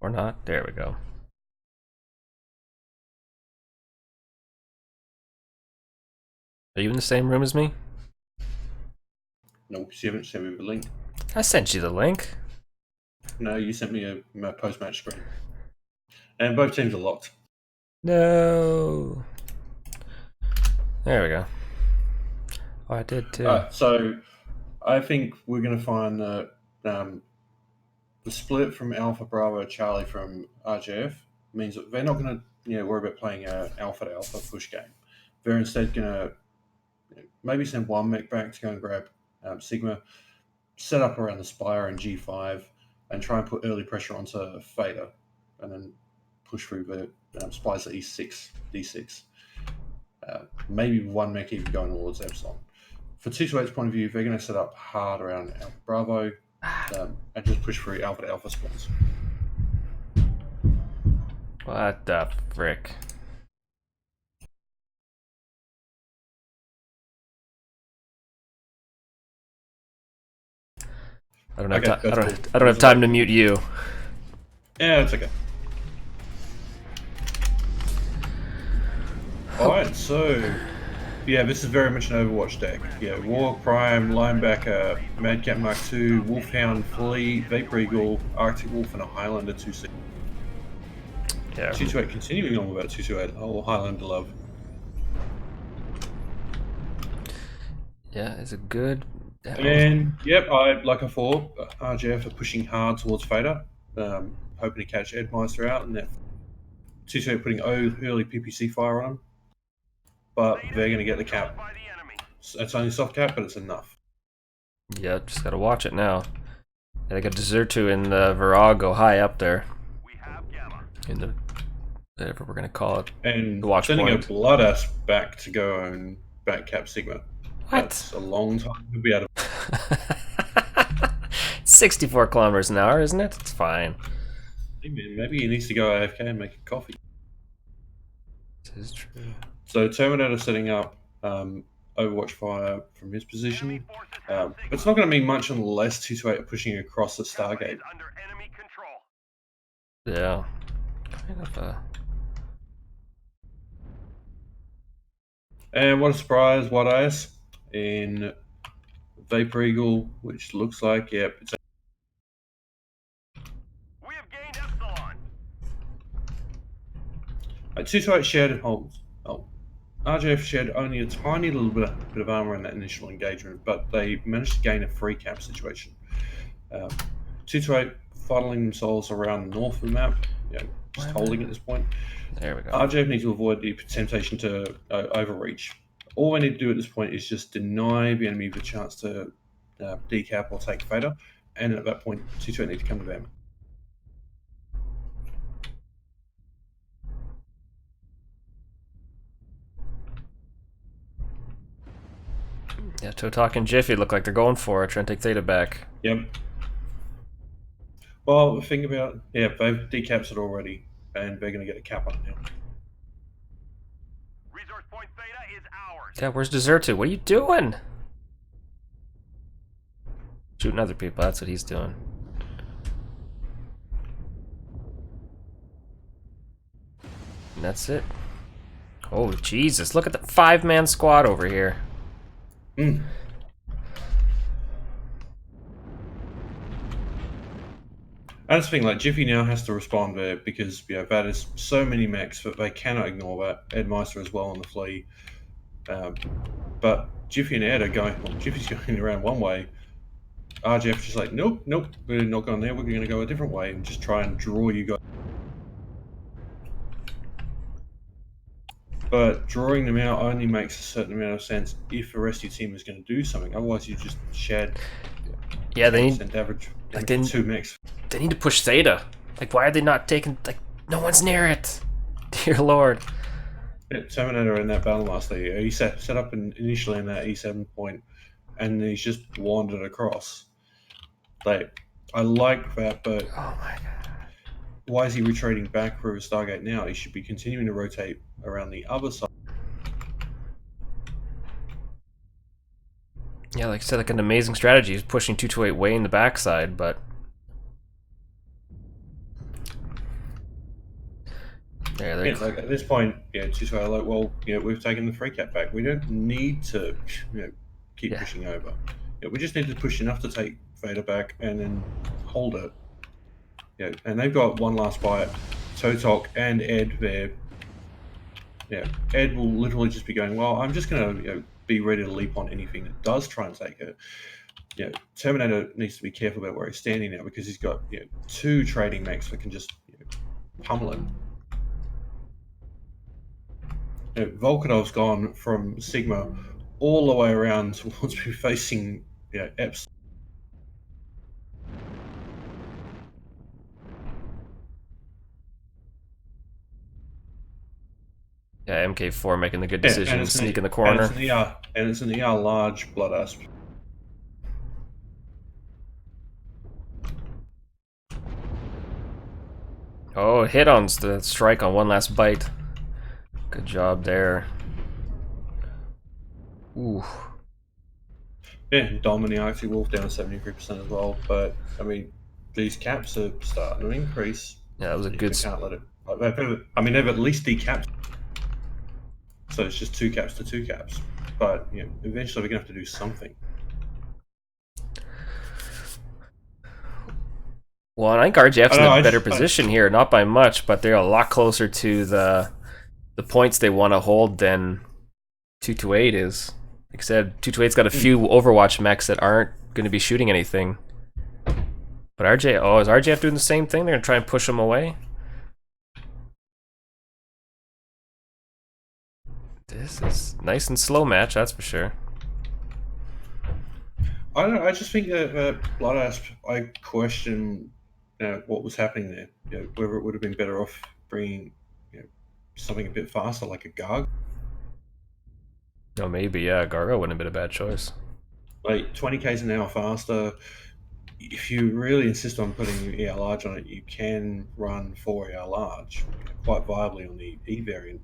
Or not. There we go. Are you in the same room as me? No, because you haven't sent me the link. I sent you the link. No, you sent me a post-match screen. And both teams are locked. No. There we go. Oh, I did too. So I think we're going to find the split from Alpha Bravo Charlie from RJF means that they're not going to worry about playing an alpha to alpha push game. They're instead going to maybe send one mech back to go and grab Sigma, set up around the Spire and G5, and try and put early pressure onto Fader, and then push through the Spies at E6, D6. Maybe one mech even going towards Epsilon. For 228's point of view, they're going to set up hard around Alpha Bravo and just push through alpha to alpha spawns. What the frick? I don't have time to mute you. Yeah, it's okay. Alright, so yeah, this is very much an Overwatch deck. Yeah, War Prime, Linebacker, Madcap Mark II, Wolfhound, Flea, Vapor Eagle, Arctic Wolf, and a Highlander 2-6. Yeah. 228 continuing on with that 228. Oh, Highlander love. Yeah, it's a good. And yep, like I thought, RJF are pushing hard towards Fader, hoping to catch Edmeister out, and that 228 putting early PPC fire on him. But they're going to get the cap. It's only soft cap, but it's enough. Yeah, just gotta watch it now. Yeah, they got Desertu and Virago high up there. In the whatever we're gonna call it. And the watch sending point. a Bloodass back to go and back cap Sigma. What? That's a long time to be able to. 64 kilometers an hour, isn't it? It's fine. Maybe he needs to go AFK and make a coffee. This is true. So Terminator setting up Overwatch Fire from his position. But it's not going to mean much unless 228 are pushing across the Stargate. Yeah. Kind of a... And what a surprise, what ice in Vapor Eagle, which looks like, yep, it's We have gained Epsilon. 228 shared holds. Oh, RJF shared only a tiny little bit of armor in that initial engagement, but they managed to gain a free cap situation. 228 fuddling themselves around the north of the map, just holding at this point. There we go. RJF need to avoid the temptation to overreach. All we need to do at this point is just deny the enemy the chance to decap or take fader, and at that point, 228 need to come to them. Yeah, Totok and Jiffy look like they're going for it, trying to take Theta back. Yep. Well, think about they've decapped it already, and they're going to get a cap on it now. Resource point Theta is ours. Yeah, where's Desertu? What are you doing? Shooting other people, that's what he's doing. And that's it. Oh, Jesus, look at the 5-man squad over here. Mm. I just think like Jiffy now has to respond there because that is so many mechs that they cannot ignore that. Ed Meister as well on the flea. But Jiffy and Ed are going, well, Jiffy's going around one way. RJF's just like, nope, we're not going there, we're going to go a different way and just try and draw you guys. But drawing them out only makes a certain amount of sense if the rest of your team is going to do something. Otherwise, you just shed. Yeah, they need average like two mechs. They need to push Theta. Like, why are they not taking? Like, no one's near it. Dear Lord. Yeah, Terminator in that battle last year, he set up initially in that E7 point, and he's just wandered across. Like, I like that, but Oh my God. why is he retreating back through Stargate now? He should be continuing to rotate around the other side. Yeah, like I said, like an amazing strategy. He's pushing 228 way in the backside, but there, Yeah, like at this point, 228 like, well, we've taken the free cap back. We don't need to, keep pushing over. We just need to push enough to take Vader back and then hold it. And they've got one last bite. Totok and Ed there. Ed will literally just be going, well, I'm just going to be ready to leap on anything that does try and take it. Terminator needs to be careful about where he's standing now because he's got 2 trading mechs that can just pummel him. Volkanov's gone from Sigma all the way around towards facing Epsilon. yeah, MK4 making the good decision to sneak in the corner. And it's an ER large Blood Asp. Oh, hit on the strike on one last bite. Good job there. Ooh. Yeah, Dom and the Arctic Wolf down to 73% as well. But I mean, these caps are starting to increase. Yeah, that was a good. Can't let it. They've at least decapped. So it's just 2 caps to 2 caps. But eventually we're gonna have to do something. Well, I think RJF's in a better position here, not by much, but they're a lot closer to the points they want to hold than 228 is. Like I said, 228's got a few Overwatch mechs that aren't going to be shooting anything. But is RJF doing the same thing? They're going to try and push them away? This is nice and slow match, that's for sure. I don't know. I just think that Blood Asp, I question what was happening there. Whether it would have been better off bringing something a bit faster, like a Garg. Oh, maybe, yeah. Gargo wouldn't have been a bad choice. Like 20 k's an hour faster. If you really insist on putting ER large on it, you can run 4 ER large quite viably on the E variant.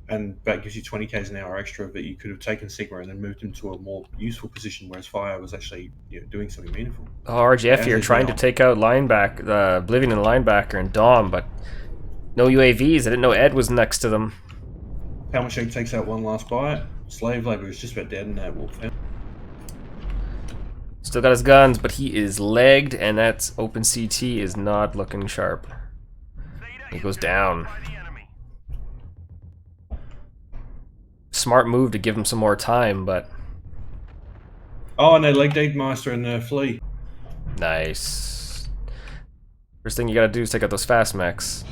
And that gives you 20 k's an hour extra that you could have taken Sigma and then moved him to a more useful position, whereas Fire was actually doing something meaningful. Oh, RGF here trying to take out Oblivion and linebacker and Dom, but no UAVs. I didn't know Ed was next to them. Palmashake takes out one last bite. Slave Labor is just about dead in that wolf. Still got his guns, but he is legged, and that's open CT is not looking sharp. He goes down. Smart move to give him some more time, but Oh, and they legged Eggmaster and Flea. nice. First thing you gotta do is take out those fast mechs.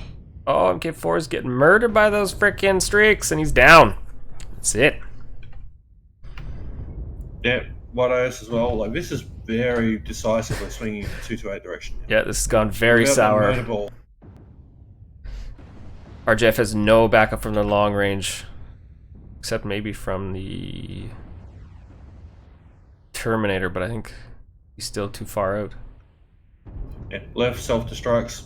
Oh, MK4 is getting murdered by those frickin' streaks, and he's down. That's it. Yeah, White-IS as well. Like, this is very decisively swinging in the 228 direction. Yeah, this has gone very Without that sour. murder ball. RJF has no backup from their long range, except maybe from the Terminator, but I think he's still too far out. Yeah, left self-destructs.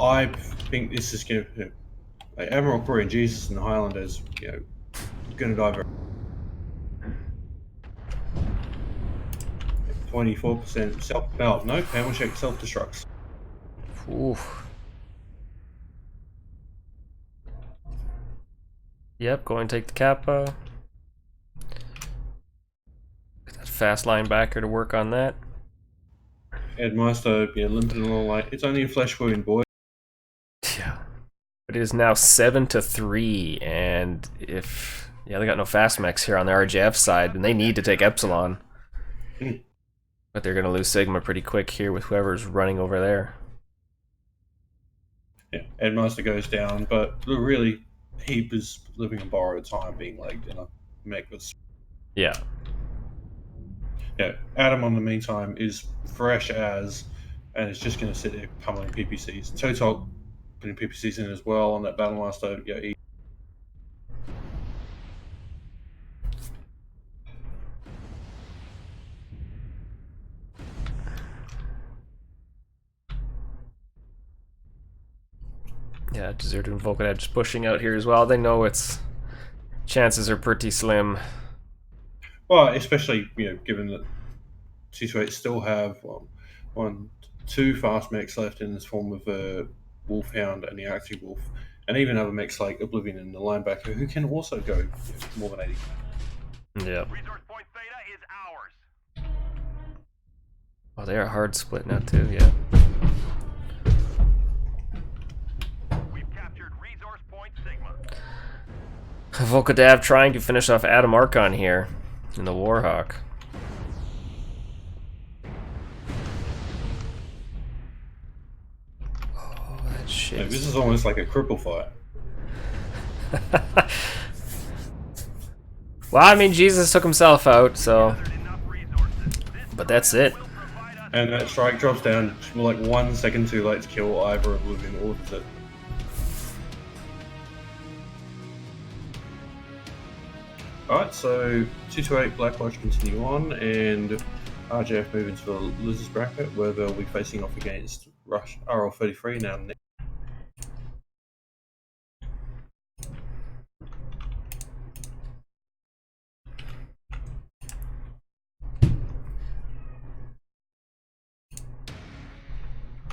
I think this is going to... Admiral Korea and Jesus and the Highlanders, going to die very... 24% self... no, panel check self-destructs. Oof. Yep, go and take the Kappa. Get that fast linebacker to work on that. Headmaster, limping along like it's only a flesh wound, boy. Yeah. It is now 7-3, and if they got no fast mechs here on the RJF side, and they need to take Epsilon. But they're gonna lose Sigma pretty quick here with whoever's running over there. Yeah, Headmaster goes down, but really he was living on borrowed time being legged in a mech that's... Yeah. Yeah, Adam on the meantime is fresh as, and is just going to sit there pummeling PPCs. Total putting PPCs in as well on that Battlemaster. Yeah, Yeah, Deserter and Vulcan Edge pushing out here as well. They know its chances are pretty slim. well, especially given that C28 still have two fast mechs left in this form of Wolfhound and the Arctic Wolf, and even other mechs like Oblivion and the linebacker who can also go more than 80. Yeah. Resource point Theta is ours. Oh, they are hard split now too. Yeah. We've captured resource point Sigma. Volkadav trying to finish off Adam Archon here in the Warhawk. Oh, that shit. Yeah, this is almost like a cripple fight. Well, I mean, Jesus took himself out, so. But that's it. And that strike drops down like 1 second too late to kill either Oblivion or Desert. Alright, so 228 Blackwatch continue on, and RJF move into the losers bracket where they'll be facing off against Rush RL33 now.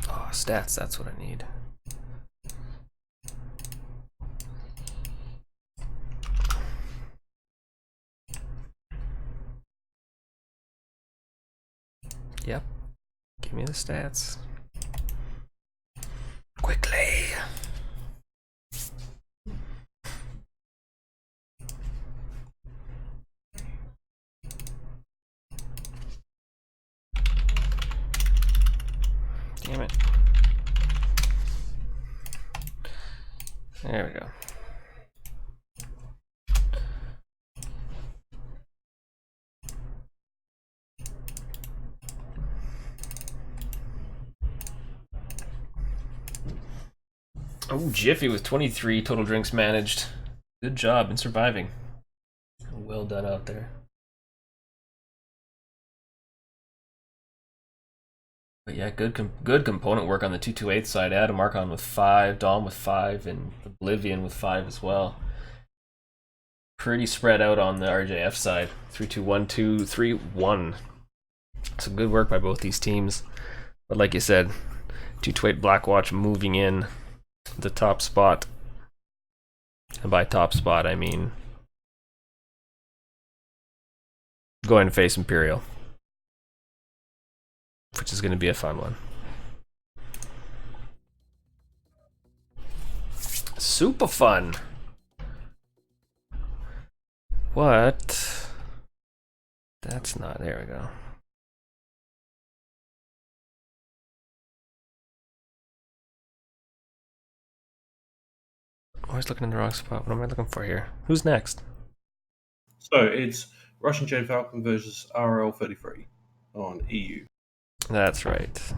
Oh, stats, that's what I need. Yep. Give me the stats. Quickly. Damn it. There we go. Oh, Jiffy with 23 total drinks managed. Good job in surviving. Well done out there. But yeah, good component work on the 228 side. Adam Archon with 5, Dom with 5, and Oblivion with 5 as well. Pretty spread out on the RJF side. 3-2-1-2, 3-1. So good work by both these teams. But like you said, 228 Blackwatch moving in the top spot. And by top spot, I mean going to face Imperial. which is going to be a fun one. Super fun. What? That's not. There we go. Always looking in the wrong spot. What am I looking for here? Who's next? So it's Russian Jade Falcon versus RL33 on EU. That's right.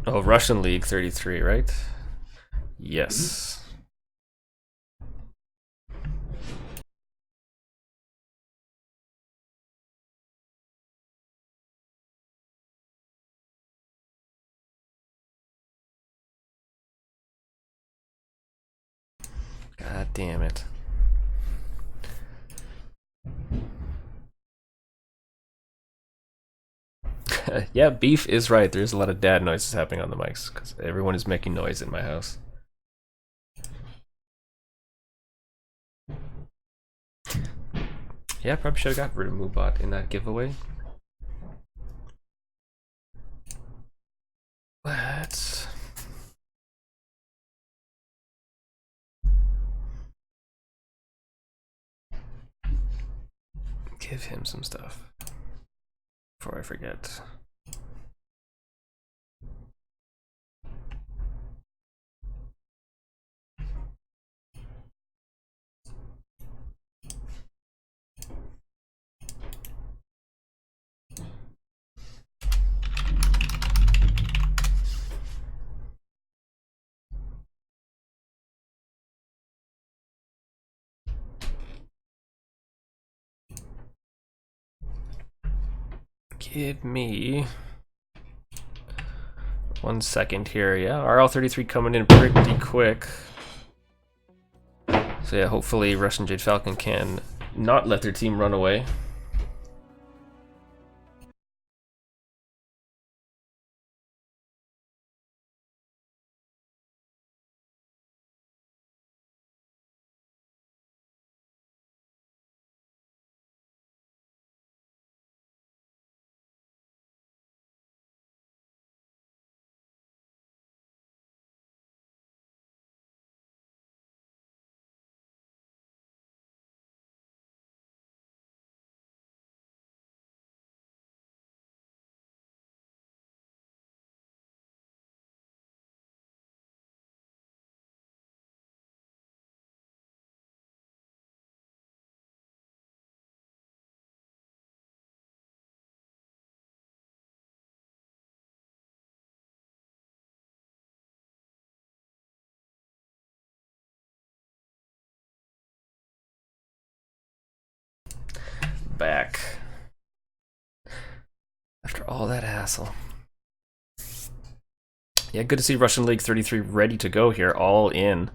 Oh, Russian League 33, right? Yes. God damn it. Yeah, Beef is right. There's a lot of dad noises happening on the mics because everyone is making noise in my house. Yeah, probably should have got rid of Moobot in that giveaway. Let's give him some stuff before I forget. Give me 1 second here. Yeah, RL33 coming in pretty quick. So yeah, hopefully Russian Jade Falcon can not let their team run away. Back. After all that hassle. Yeah, good to see Russian League 33 ready to go here, all in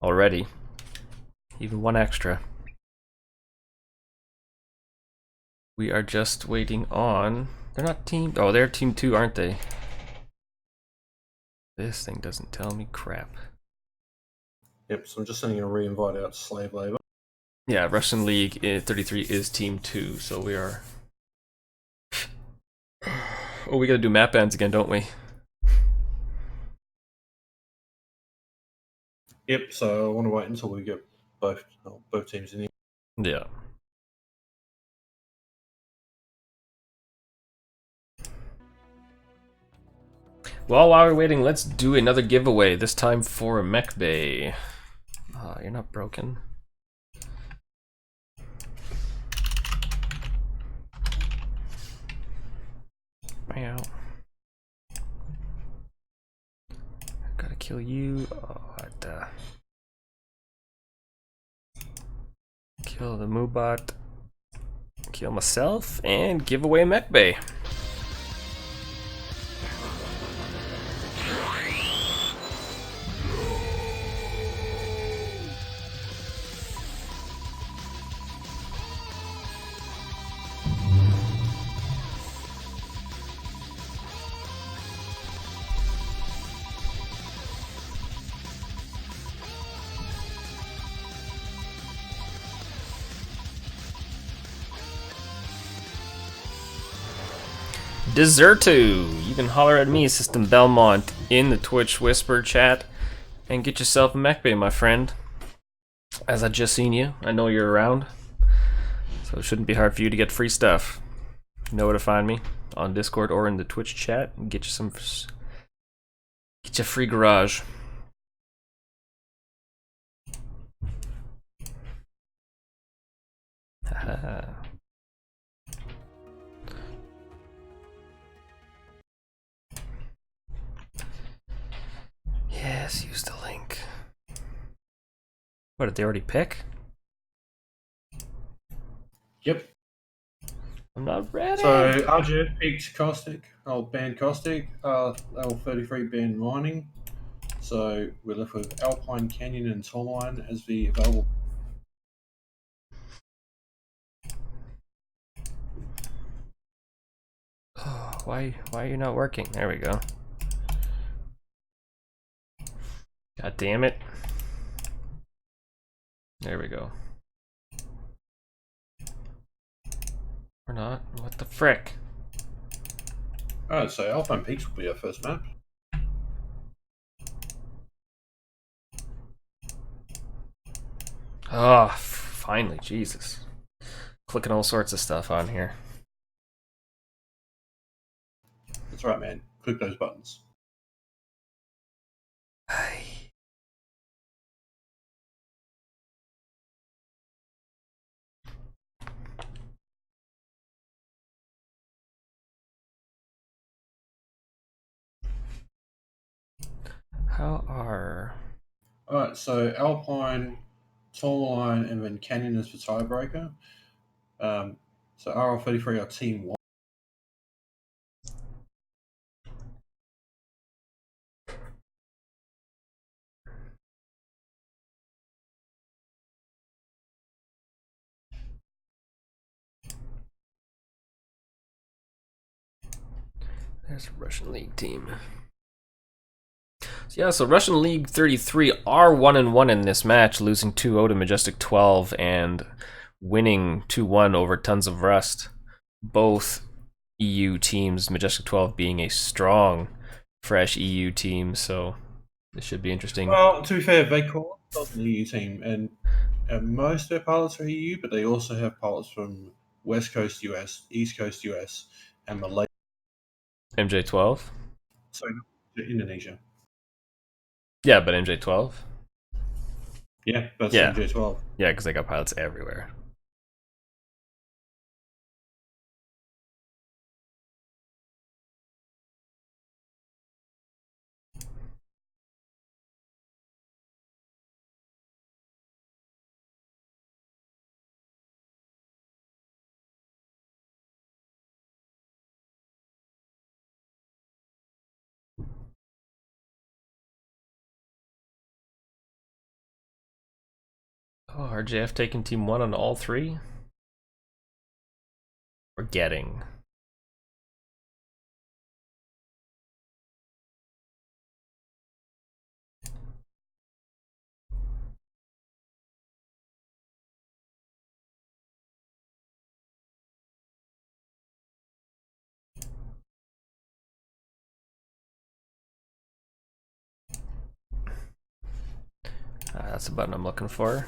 already. Even one extra. We are just waiting on... They're not team... Oh, they're team 2, aren't they? This thing doesn't tell me crap. Yep, so I'm just sending a re-invite out to Slave Labor. Yeah, Russian League 33 is team 2, so we are... Oh, we gotta do map bans again, don't we? Yep, so I want to wait until we get both teams in here. Yeah. Well, while we're waiting, let's do another giveaway, this time for Mech Bay. You're not broken. Meow. Gotta kill you. Oh, what kill the Moobot. Kill myself and give away Mech Bay. Desertu! You can holler at me, System Belmont, in the Twitch Whisper chat, and get yourself a mech bay, my friend. As I just seen you, I know you're around, so it shouldn't be hard for you to get free stuff. You know where to find me, on Discord or in the Twitch chat, and get you a free garage. Haha. Yes, use the link. What, did they already pick? Yep. I'm not ready. So RGF picked Caustic. I'll ban Caustic. L33 ban Mining. So we're left with Alpine, Canyon, and Tourmaline as the available. Oh, why are you not working? There we go. God damn it. There we go. Or not. What the frick? Alright, so Alpine Peaks will be our first map. Oh, finally, Jesus. Clicking all sorts of stuff on here. That's right, man. Click those buttons. How are... Alright, so Alpine, Tourmaline, and then Canyon is for tiebreaker. So RL33 are team 1. There's a Russian League team. So yeah, so Russian League 33 are 1-1 in this match, losing 2-0 to Majestic 12 and winning 2-1 over Tons of Rust. Both EU teams, Majestic 12 being a strong, fresh EU team, so this should be interesting. Well, to be fair, they call themselves an EU team, and most of their pilots are EU, but they also have pilots from West Coast US, East Coast US, and Malaysia. MJ12? So Indonesia. Yeah, but MJ12? Yeah, that's Yeah. MJ12. Yeah, because they got pilots everywhere. Oh, RJF taking team 1 on all 3? We're getting. That's the button I'm looking for.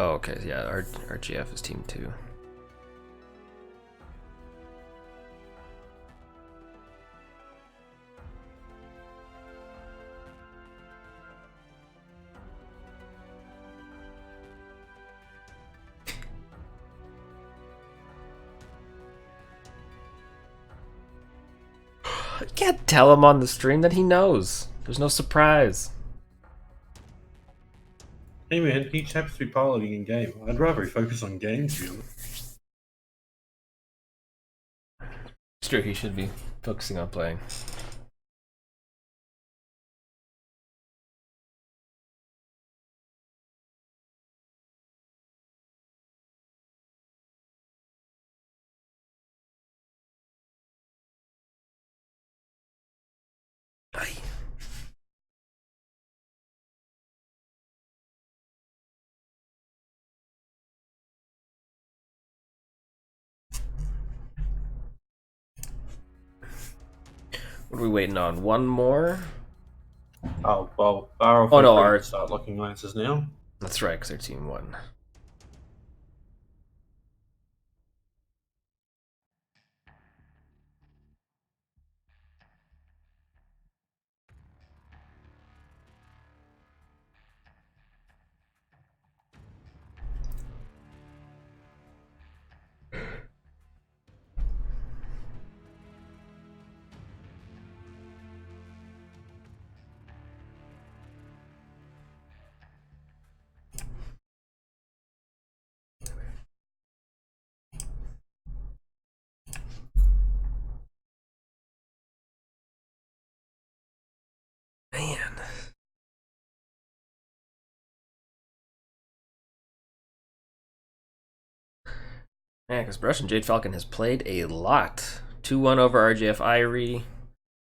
Oh, okay, yeah, RGF is team 2. I can't tell him on the stream that he knows. There's no surprise. Hey man, he just happens to be piloting in game. I'd rather he focus on games, to be honest. It's true, he should be focusing on playing. What are we waiting on? One more? Oh, well, RL33 Oh no, can start locking lances now. that's right, because they're team 1. Man. Man, because Brush and Jade Falcon has played a lot. 2-1 over RGF Irie,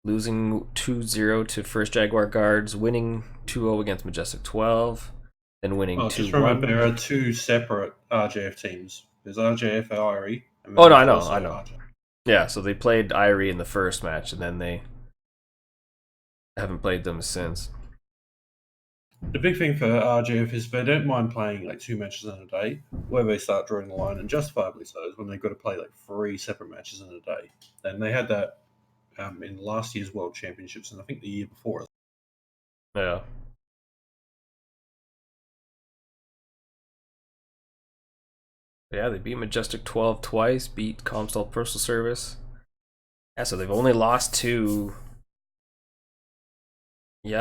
losing 2-0 to First Jaguar Guards, winning 2-0 against Majestic 12, then winning 2-1. Just remember, there are two separate RJF teams. There's RJF Irie. And Oh no, there's I also know. RJF. Yeah, so they played Irie in the first match, and then they haven't played them since. The big thing for RGF is they don't mind playing like 2 matches in a day, where they start drawing the line, and justifiably so, is when they've got to play like 3 separate matches in a day. And they had that in last year's World Championships, and I think the year before. Yeah. Yeah, they beat Majestic 12 twice, beat Comstall Postal Service. Yeah, so they've only lost to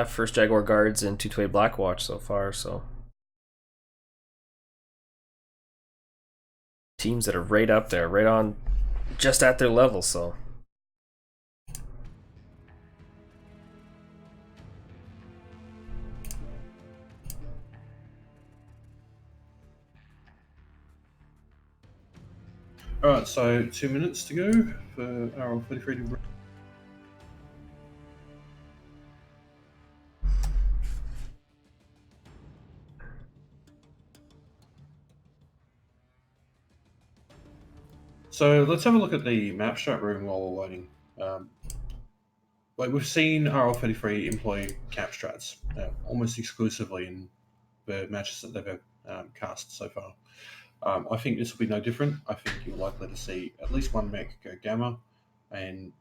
First Jaguar Guards and 2-Tway Blackwatch so far, so teams that are right up there, right on just at their level, so Alright, so 2 minutes to go for RL33 to. So let's have a look at the map strat room while we're waiting. Like we've seen RL33 employ cap strats almost exclusively in the matches that they've cast so far. I think this will be no different. I think you're likely to see at least one mech go gamma, and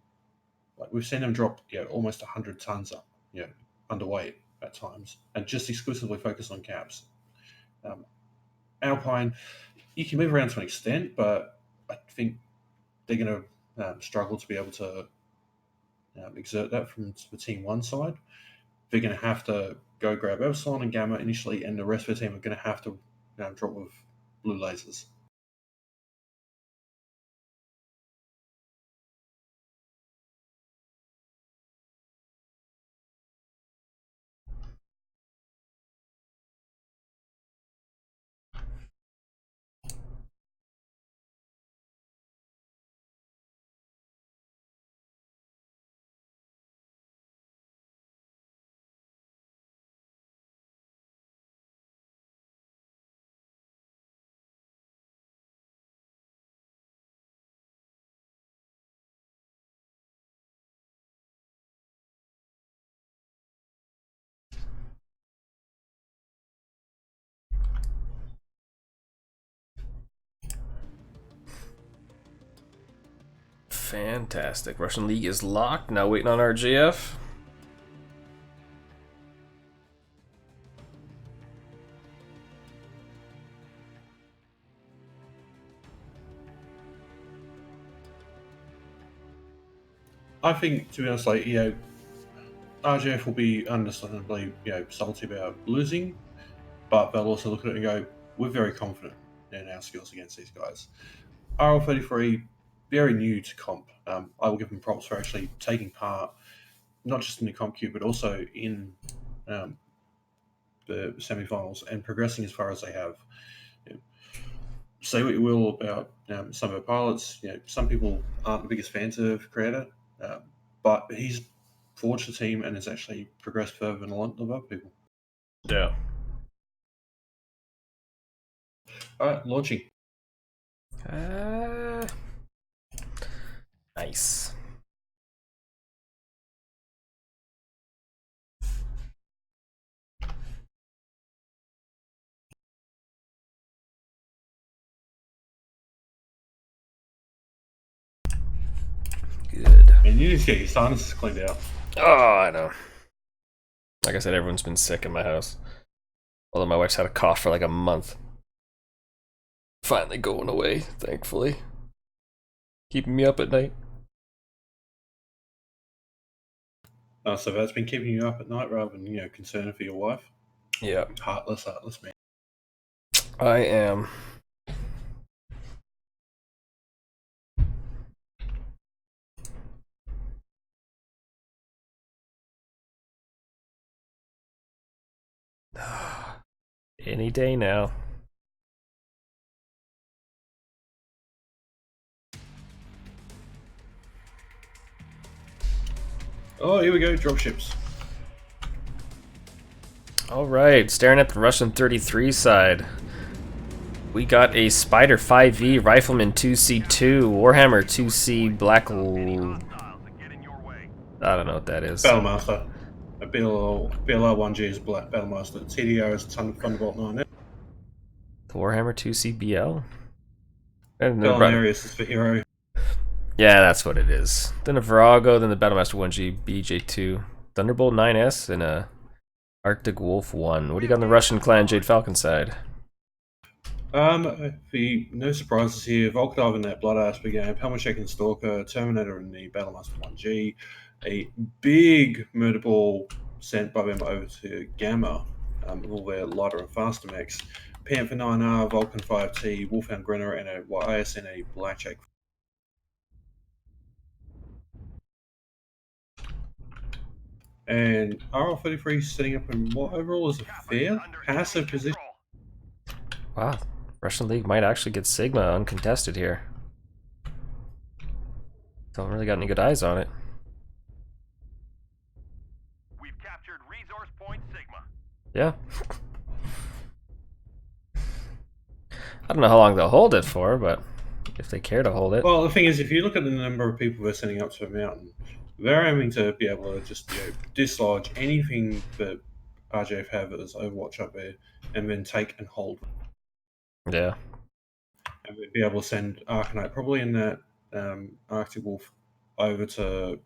like we've seen them drop almost 100 tons up, underweight at times, and just exclusively focus on caps. Alpine, you can move around to an extent, but I think they're going to struggle to be able to exert that from the team 1 side. They're going to have to go grab Epsilon and Gamma initially, and the rest of the team are going to have to drop with blue lasers. fantastic. Russian League is locked, now waiting on RGF. I think, to be honest, like RJF will be understandably salty about losing, but they'll also look at it and go, "We're very confident in our skills against these guys." RL33, very new to comp. I will give them props for actually taking part, not just in the comp queue, but also in the semi-finals and progressing as far as they have. Say what you will about some of our pilots. Some people aren't the biggest fans of Creator, but he's forged the team and has actually progressed further than a lot of other people. Yeah. All right, launching. Nice. And you need to get your sinuses cleaned out. Oh, I know. Like I said, everyone's been sick in my house. Although my wife's had a cough for like a month. Finally going away, thankfully. Keeping me up at night. So that's been keeping you up at night rather than, concerned for your wife? Yeah. Heartless man. I am. Any day now. Oh, here we go, dropships. Alright, staring at the Russian 33 side. We got a Spider 5e, Rifleman 2C2, Warhammer 2C, Black... Hostiles that get in your way. I don't know what that is. Battlemaster. A BLR1G is Black Battlemaster. TDR is Thunderbolt 9. The Warhammer 2C BL? And Belinarius is for Hero. yeah, that's what it is. Then a Virago, then the Battlemaster 1G, BJ2, Thunderbolt 9S, and a Arctic Wolf 1. What do you got on the Russian Clan Jade Falcon side? No surprises here. Volkov in that Blood Asper game, Helmachek and Stalker, Terminator in the Battlemaster 1G, a big murder ball sent by them over to Gamma, with all their lighter and faster mechs, Panther 9R, Vulcan 5T, Wolfhound Grinner, and a ISN a Blackjack. And RL33 setting up in what overall is a fair passive position. Wow, Russian League might actually get Sigma uncontested here. Don't really got any good eyes on it. We've captured resource point Sigma. Yeah. I don't know how long they'll hold it for, but if they care to hold it. Well, the thing is, if you look at the number of people they're sending up to a mountain, they're aiming to be able to just dislodge anything that RJF have as Overwatch up there, and then take and hold. Yeah. And we'd be able to send Arcanite probably in that Arctic Wolf over to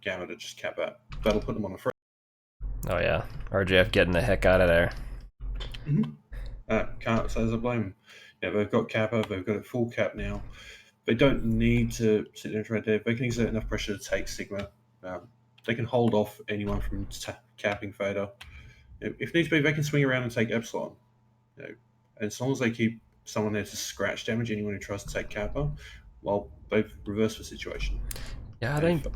Gamma to just cap that. That'll put them on the free. Oh yeah, RJF getting the heck out of there. Can't say as I blame them. Yeah, they've got Kappa, they've got a full cap now. They don't need to sit there and try to. They can exert enough pressure to take Sigma. They can hold off anyone from capping Theta. If needs be, they can swing around and take Epsilon. As long as they keep someone there to scratch damage anyone who tries to take Kappa, well, they've reversed the situation. Yeah, I think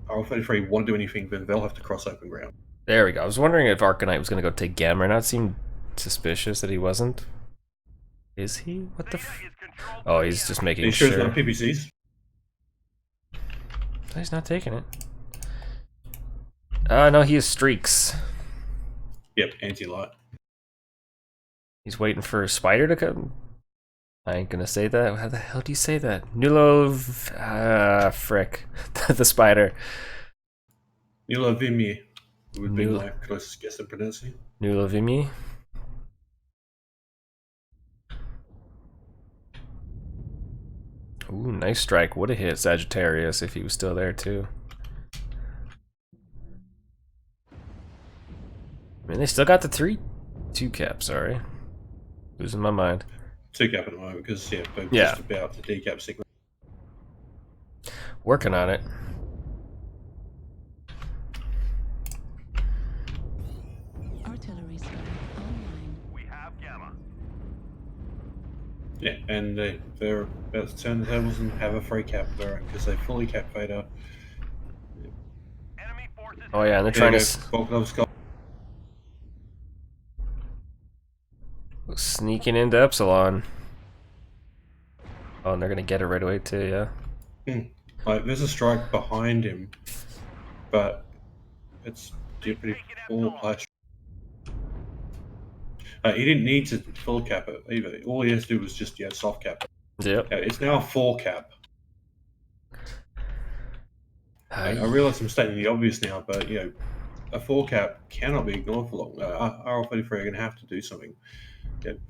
RL33 won't do anything, then they'll have to cross open ground. there we go. I was wondering if Arcanite was going to go take Gamma or not. It seemed suspicious that he wasn't. Is he? What the oh, he's just making sure sure. it's not PPCs? He's not taking it. No, he has streaks. Yep, anti-light. He's waiting for a spider to come. I ain't gonna say that. How the hell do you say that? Nulov... frick. The spider. Nulovimi would be my closest guess at pronouncing. Nulovimi? Ooh, nice strike. Would have hit Sagittarius if he was still there, too. I mean, they still got the 2 cap, sorry. Losing my mind. 2 cap at the moment, because, they're just about to decap Sigma. Working on it. Artillery scanner online. We have Gamma. Yeah, and they're about to turn the tables and have a free cap of their own, because they fully cap Theta. Enemy forces. Oh yeah, and they're trying to Volkov's got sneaking into Epsilon. Oh, and they're gonna get it right away too, yeah. there's a strike behind him, but it's pretty full play. He didn't need to full cap it either. All he has to do was just soft cap it. Yep. It's now a 4 cap. I realize I'm stating the obvious now, but a 4 cap cannot be ignored for long. RL33 are going to have to do something.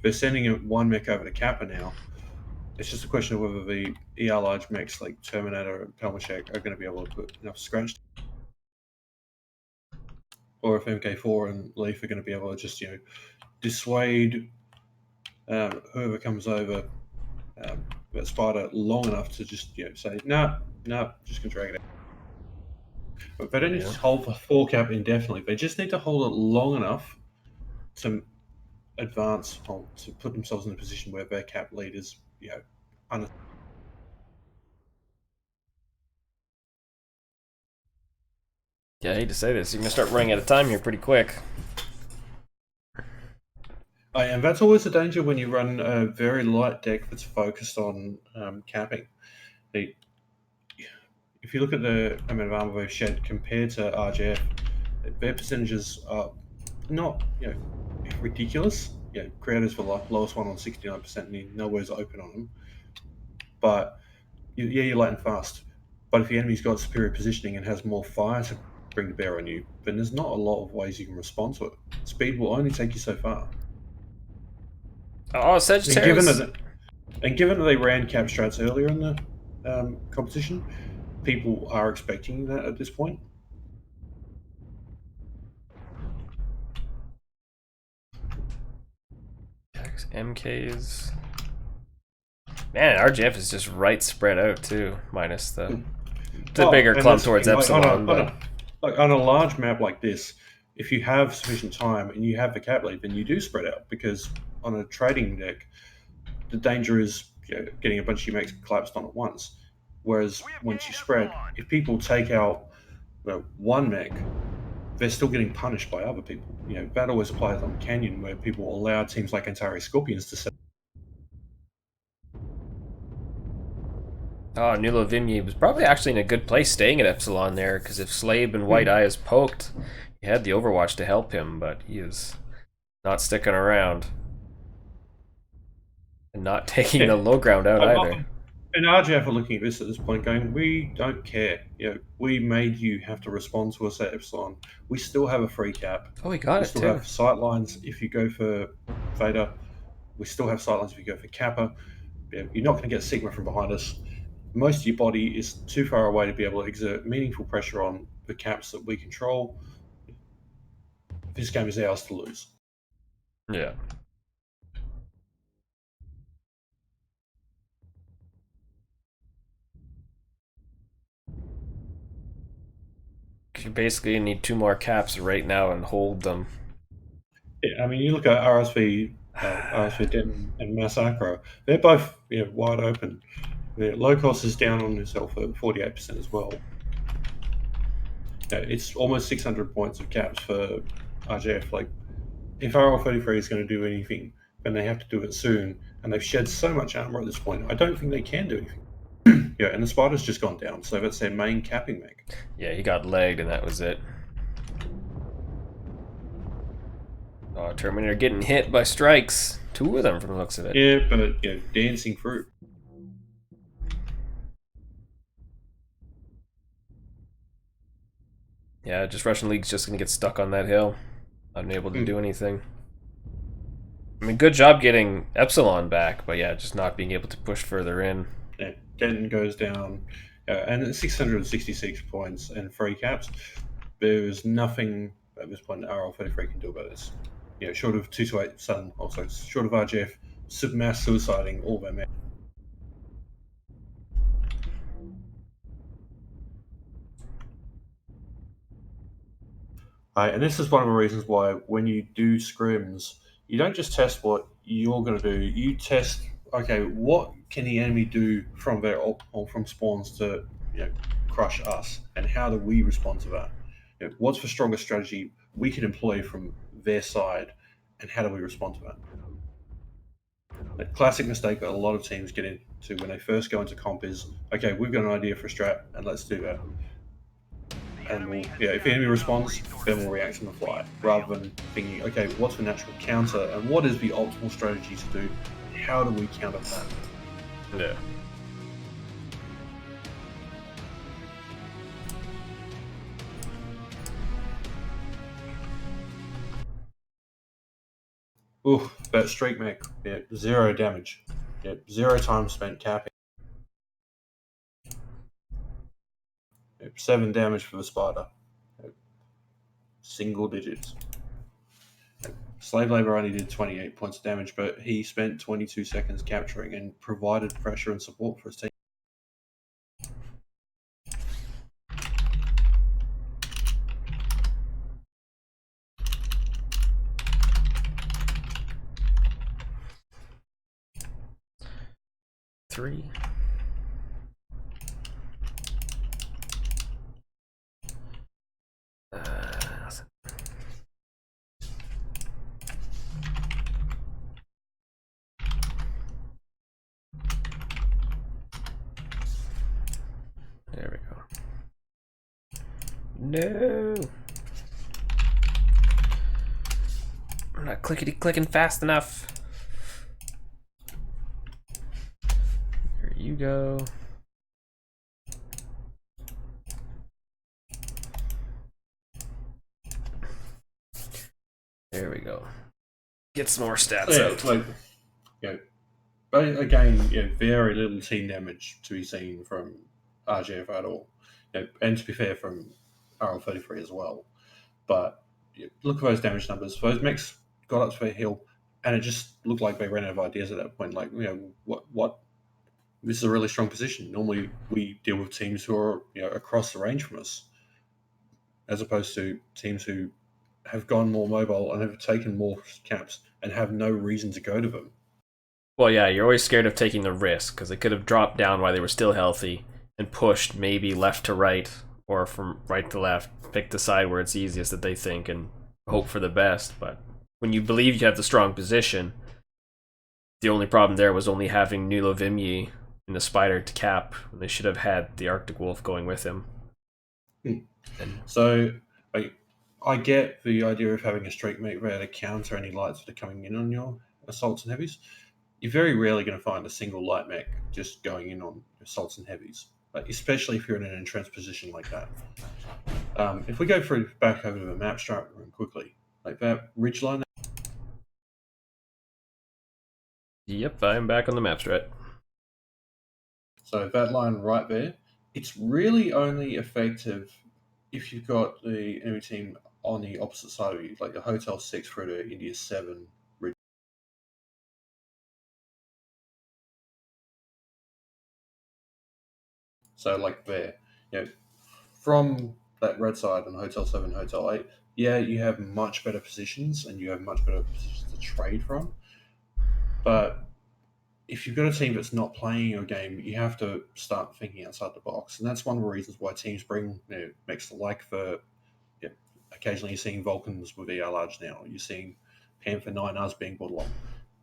They're sending one mech over to Kappa now. It's just a question of whether the ER large mechs like Terminator and Pelmashek are going to be able to put enough scratch, or if MK4 and Leaf are going to be able to just dissuade whoever comes over that Spider long enough to just say no, just gonna drag it out. But they don't need Yeah. to hold the 4 cap indefinitely. They just need to hold it long enough to advance, or to put themselves in a position where their cap lead is un- Yeah, I hate to say this. You're gonna start running out of time here pretty quick. and that's always the danger when you run a very light deck that's focused on capping. If you look at the amount of armor they've shed compared to RJF, their percentages are not ridiculous. Creators were like lowest one on 69%, and nowhere's open on them. But you're light and fast. But if the enemy's got superior positioning and has more fire to bring to bear on you, then there's not a lot of ways you can respond to it. Speed will only take you so far. Oh, And Sagittarius. given that they ran cap strats earlier in the competition, people are expecting that at this point. MK's. Man, RGF is just right spread out too, minus the bigger and clump that's the towards thing, Epsilon. like on a large map like this, if you have sufficient time and you have the cap lead, then you do spread out, because on a trading deck, the danger is getting a bunch of your mates collapsed on at once. Whereas once you spread, if people take out one mech, they're still getting punished by other people. That always applies on Canyon, where people allow teams like Antares Scorpions to set. Oh, Nulo Vimy was probably actually in a good place staying at Epsilon there, because if Slabe and White Eye is poked, he had the Overwatch to help him, but he is not sticking around. And not taking the low ground out either. And RJF are looking at this at this point, going, "We don't care. We made you have to respond to us at Epsilon. We still have a free cap. Oh, he got We it still too. have sightlines if you go for Vader. We still have sightlines if you go for Kappa. You're not going to get Sigma from behind us. Most of your body is too far away to be able to exert meaningful pressure on the caps that we control. This game is ours to lose." Yeah. You basically need 2 more caps right now and hold them. Yeah, I mean, you look at RSV Denton and Massacre. They're both wide open. Low cost is down on himself at 48% as well. It's almost 600 points of caps for RJF. Like, if RL33 is going to do anything, then they have to do it soon. And they've shed so much armor at this point, I don't think they can do anything. And the Spider's just gone down, so that's their main capping mech. Yeah, he got legged and that was it. Oh, Terminator getting hit by strikes. 2 of them from the looks of it. Yeah, but dancing through. Yeah, just Russian League's just gonna get stuck on that hill. Unable to do anything. I mean, good job getting Epsilon back, but yeah, just not being able to push further in. Yeah, Denton goes down, and it's 666 points and 3 caps. There's nothing at this point RL33 can do about this. Short of 228 Sun, also short of RGF, mass suiciding all their men. And this is one of the reasons why when you do scrims, you don't just test what you're going to do. You test, okay, what can the enemy do from their or from spawns to crush us, and how do we respond to that? What's the strongest strategy we can employ from their side, and how do we respond to that? A classic mistake that a lot of teams get into when they first go into comp is, okay, we've got an idea for a strat, and let's do that. And if the enemy responds, then we'll react on the fly, rather than thinking, okay, what's the natural counter, and what is the optimal strategy to do? How do we counter that? Yeah. Ooh, that streak mech, 0 damage. Yep, 0 time spent capping. Yep, 7 damage for the spider. Yep, single digits. Yep, slave labor only did 28 points of damage, but he spent 22 seconds capturing and provided pressure and support for his team. Three. There we go. No! I'm not clickety-clicking fast enough. Here you go. There we go. Get some more stats out. But again, very little team damage to be seen from RGF at all. And to be fair, from RL33 as well. But look at those damage numbers. Those mechs got up to their hill, and it just looked like they ran out of ideas at that point. Like, what? This is a really strong position. Normally, we deal with teams who are across the range from us, as opposed to teams who have gone more mobile and have taken more caps and have no reason to go to them. Well, yeah, you're always scared of taking the risk, because they could have dropped down while they were still healthy and pushed maybe left to right or from right to left, pick the side where it's easiest that they think and hope for the best. But when you believe you have the strong position, the only problem there was only having Nulo Vimyi in the spider to cap, when they should have had the Arctic Wolf going with him. So I get the idea of having a streak mate there to counter any lights that are coming in on your assaults and heavies. You're very rarely going to find a single light mech just going in on assaults and heavies, especially if you're in an entrenched position like that. If we go back over to the map strat room quickly, like that ridgeline. Yep, I'm back on the map strat. So that line right there, it's really only effective if you've got the enemy team on the opposite side of you, like the Hotel 6 through to India 7. So like there, from that red side on Hotel 7, Hotel 8, yeah, you have much better positions and you have much better positions to trade from. But if you've got a team that's not playing your game, you have to start thinking outside the box. And that's one of the reasons why teams bring mechs like for occasionally you're seeing Vulcans with ER large now. You're seeing Panther 9Rs being brought along.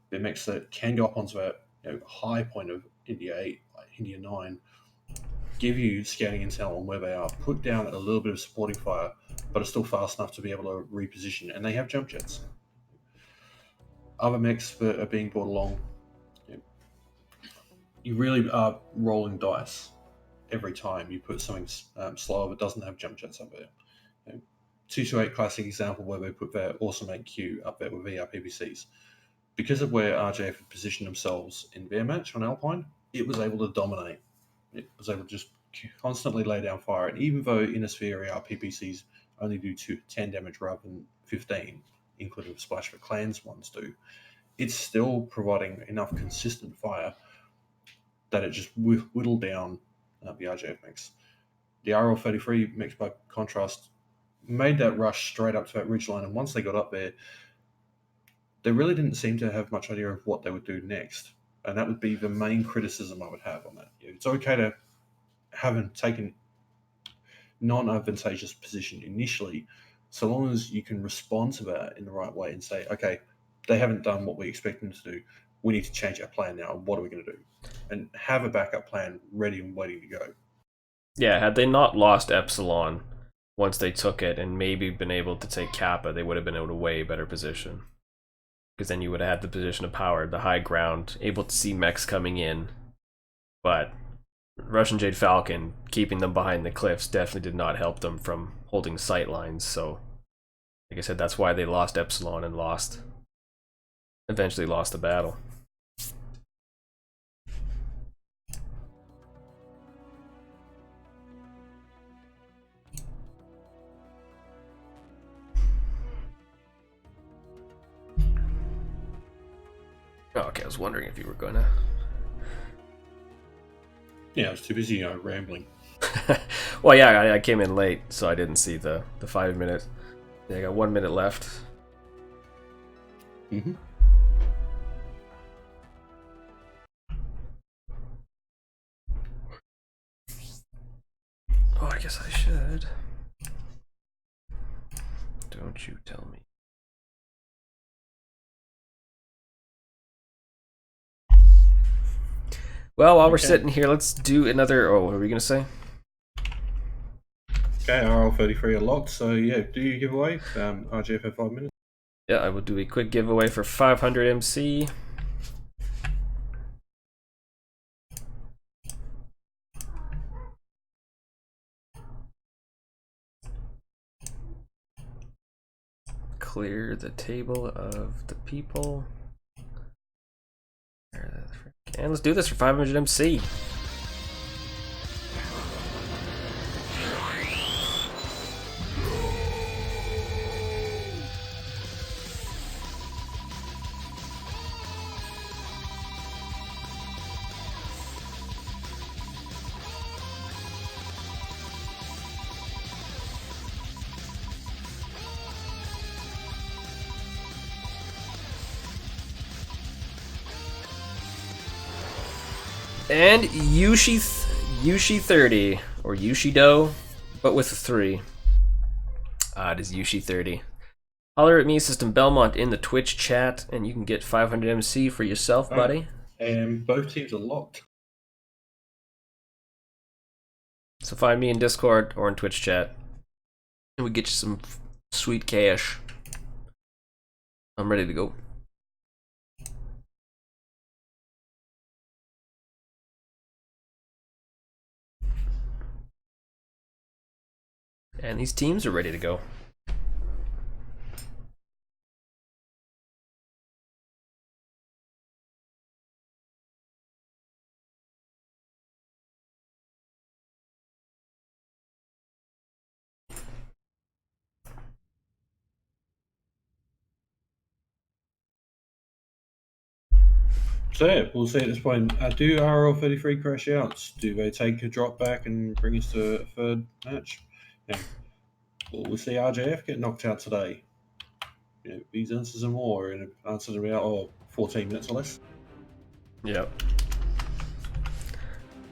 They're mechs that can go up onto that high point of India 8, like India 9, give you scouting intel on where they are, put down a little bit of supporting fire, but are still fast enough to be able to reposition. And they have jump jets. Other mechs that are being brought along, you really are rolling dice every time you put something slower that doesn't have jump jets up there. 228 classic example where they put their awesome 8Q up there with VR PPCs. Because of where RJF had positioned themselves in their match on Alpine, it was able to dominate. It was able to just constantly lay down fire. And even though Innisphere AR PPCs only do 10 damage rather than 15, including the Splash for Clans ones do, it's still providing enough consistent fire that it just whittled down the RJF mix. The RL33 mix, by contrast, made that rush straight up to that ridgeline, and once they got up there, they really didn't seem to have much idea of what they would do next. And that would be the main criticism I would have on that. It's okay to have taken non-advantageous position initially, so long as you can respond to that in the right way and say, okay, they haven't done what we expect them to do. We need to change our plan now. What are we going to do? And have a backup plan ready and waiting to go. Yeah, had they not lost Epsilon once they took it and maybe been able to take Kappa, they would have been able to way better position. Because then you would have had the position of power, the high ground, able to see mechs coming in. But Russian Jade Falcon, keeping them behind the cliffs, definitely did not help them from holding sight lines. So, like I said, that's why they lost Epsilon and eventually lost the battle. okay, I was wondering if you were gonna. Yeah, I was too busy, rambling. Well, yeah, I came in late, so I didn't see the 5 minutes. Yeah, I got 1 minute left. Mm-hmm. Oh, I guess I should. Don't you tell me. Well, while we're sitting here, let's do another. Oh, what were we gonna say? Okay, RL33 are locked, so yeah, do your giveaway. RGF for 5 minutes. Yeah, I will do a quick giveaway for 500 MC. Clear the table of the people. And let's do this for 500 MC. And Yushi 30, or Yushido, but with a 3. It is Yushi 30. Holler at me, System Belmont, in the Twitch chat, and you can get 500 MC for yourself, buddy. And both teams are locked. So find me in Discord or in Twitch chat, and we get you some sweet cash. I'm ready to go. And these teams are ready to go. So yeah, we'll see at this point. Do RL33 crash outs? Do they take a drop back and bring us to a third match? Yeah. We'll see RJF get knocked out today. These answers and more in answers in about 14 minutes or less. Yep.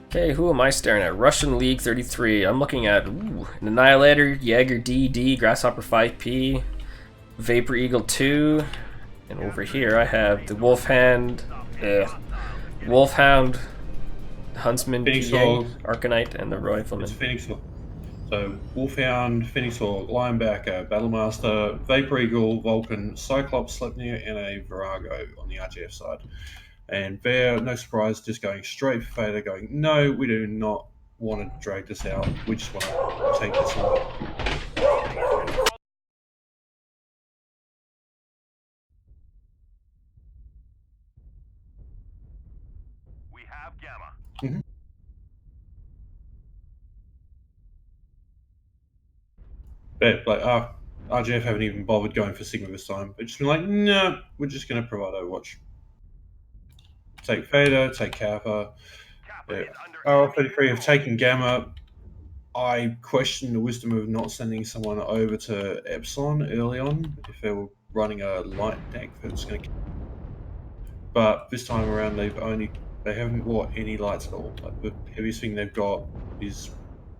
Okay, who am I staring at? Russian League 33. I'm looking at an Annihilator, Jaeger DD, Grasshopper 5P, Vapor Eagle 2, and over here I have the Wolfhound, Huntsman, Phoenix PA, Hawk. Arcanite, and the Rifleman. It's Phoenix Hawk. So Wolfhound, Phoenix Hawk, Linebacker, Battlemaster, Vapor Eagle, Vulcan, Cyclops, Sleipnir, and a Virago on the RGF side. And they're, no surprise, just going straight for Fader, going, no, we do not want to drag this out. We just want to take this on. We have Gamma. Mm-hmm. But, RGF haven't even bothered going for Sigma this time. They've just been like, no, we're just going to provide Overwatch. Take Fader, take Kappa. RL33 have taken Gamma. I question the wisdom of not sending someone over to Epsilon early on if they were running a light deck that's going to. But this time around, they haven't bought any lights at all. Like the heaviest thing they've got is,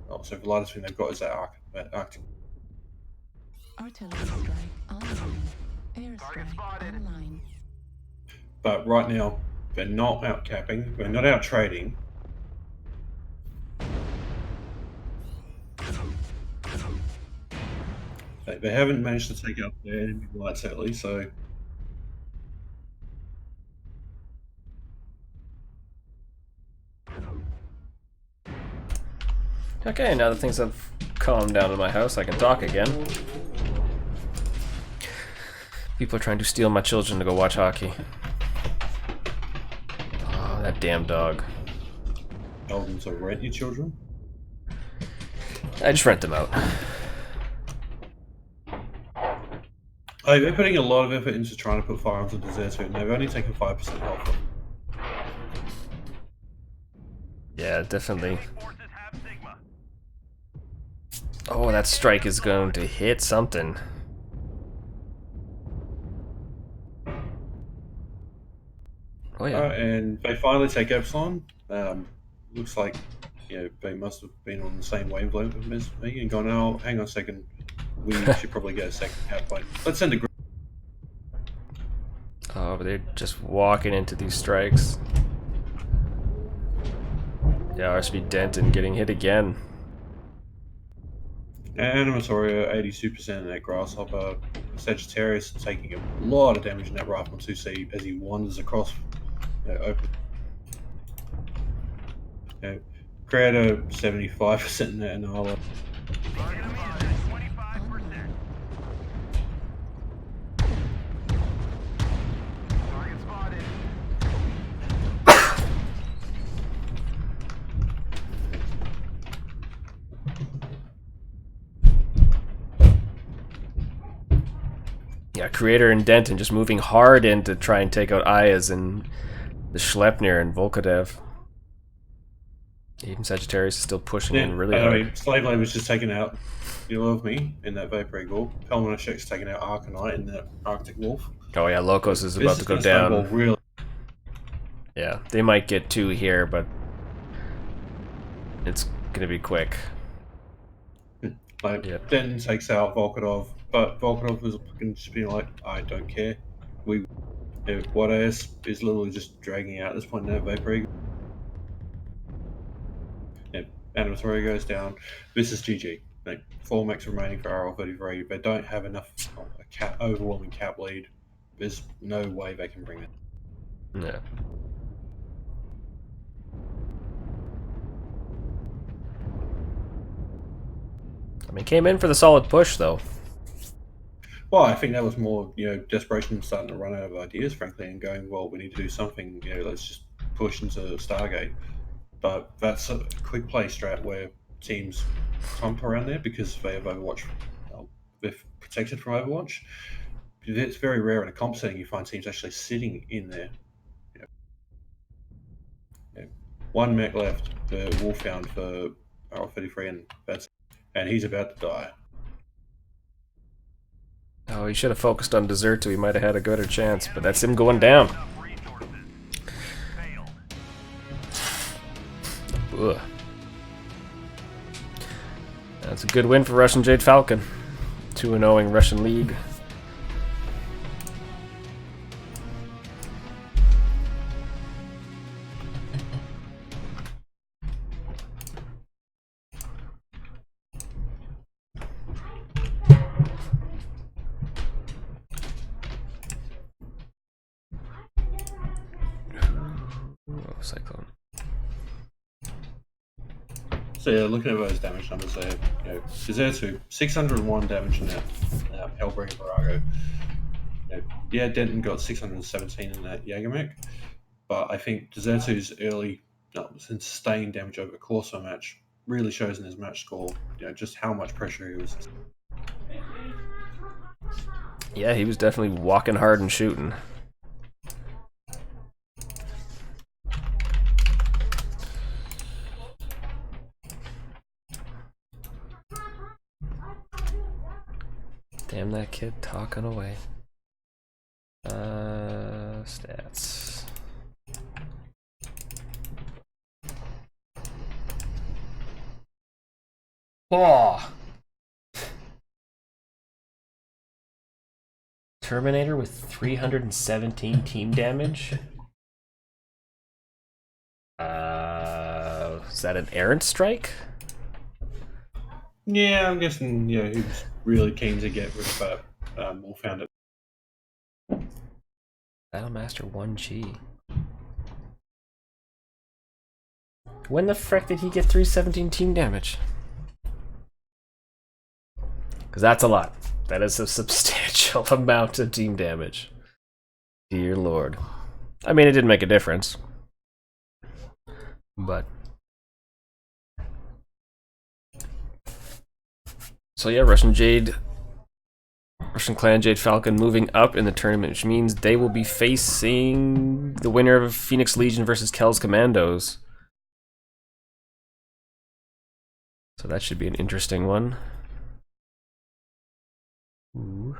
the lightest thing they've got is that Arctic. Artillery strike online. Airstrike online. But right now, they're not out capping. They're not out trading. They haven't managed to take out their enemy lights early, so. Okay, now that things have calmed down in my house, I can talk again. People are trying to steal my children to go watch hockey. Oh, that damn dog. Tell them to rent your children? I just rent them out. They're putting a lot of effort into trying to put fire onto Deserter, and they've only taken 5% health. Yeah, definitely. Forces have Sigma. Oh, that strike is going to hit something. Oh yeah. And they finally take Epsilon. Looks like they must have been on the same wavelength as me and gone, oh, hang on a second, we should probably get a second cap point. Let's send a group. Oh, but they're just walking into these strikes. Yeah, RSP Denton getting hit again. Animatoria 82% in that Grasshopper. Sagittarius taking a lot of damage in that Rifle 2C as he wanders across open. Creator 75% in that Anala. Target spotted. 25%. Target spotted. Yeah, Creator and Denton just moving hard in to try and take out Ayaz and the Schleppnir and Volkodev. Even Sagittarius is still pushing in really hard. Slave Lane was just taken out. You love me in that Vapor Eagle. Pelmanashek's taken out Arcanite in that Arctic Wolf. Oh yeah, Locos is about to go down. Really. Yeah, they might get 2 here, but it's gonna be quick. Denton takes out Volkodov, but Volkodov was just being like, I don't care. What is literally just dragging out at this point in that Vapor Eagle. Animatoria goes down. This is GG. 4 mechs remaining for RL33. They don't have enough overwhelming cap lead. There's no way they can bring it. Yeah. I mean, came in for the solid push though. Well, I think that was more, desperation starting to run out of ideas, frankly, and going, well, we need to do something. Let's just push into Stargate. But that's a quick play strat where teams clump around there because they have Overwatch. They're protected from Overwatch. It's very rare in a comp setting you find teams actually sitting in there. One mech left, the Wolfhound for RL33, and he's about to die. Oh, he should have focused on Dessert, he might have had a gooder chance, but that's him going down. Ugh. That's a good win for Russian Jade Falcon. 2-0 in Russian League. Oh, Cyclone. So yeah, looking at those damage numbers there, Desertu, 601 damage in that Hellbringer Virago. Yeah, Denton got 617 in that Jagermech, but I think Desertu's early sustained damage over the course of a match really shows in his match score, just how much pressure he was. Yeah, he was definitely walking hard and shooting. Damn that kid talking away. Stats. Oh! Terminator with 317 team damage? Is that an errant strike? Yeah, I'm guessing, he was really keen to get rid of that Wolfhound. Battlemaster 1G. When the frick did he get 317 team damage? Because that's a lot. That is a substantial amount of team damage. Dear Lord. I mean, it didn't make a difference. But... So yeah, Russian Jade Russian Clan Jade Falcon moving up in the tournament, which means they will be facing the winner of Phoenix Legion versus Kel's Commandos. So that should be an interesting one. Ooh.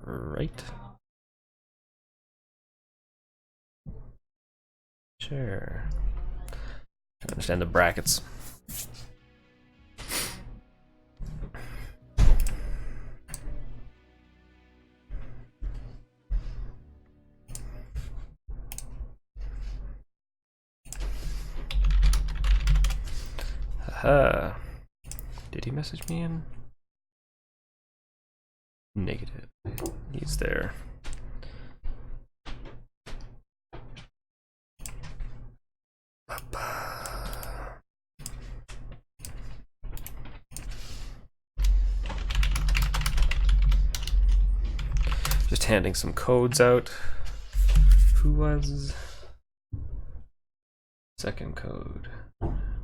Right. Sure. I understand the brackets. Haha. Did he message me in? Negative. He's there. Just handing some codes out. Who was second code?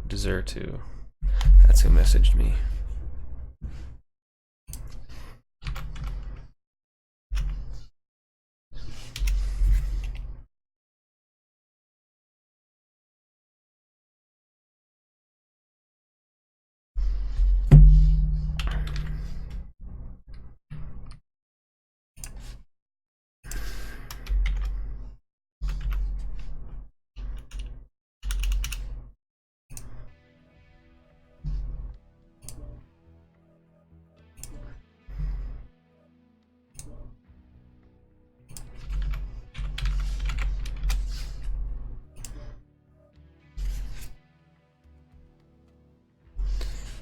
Desertu. That's who messaged me.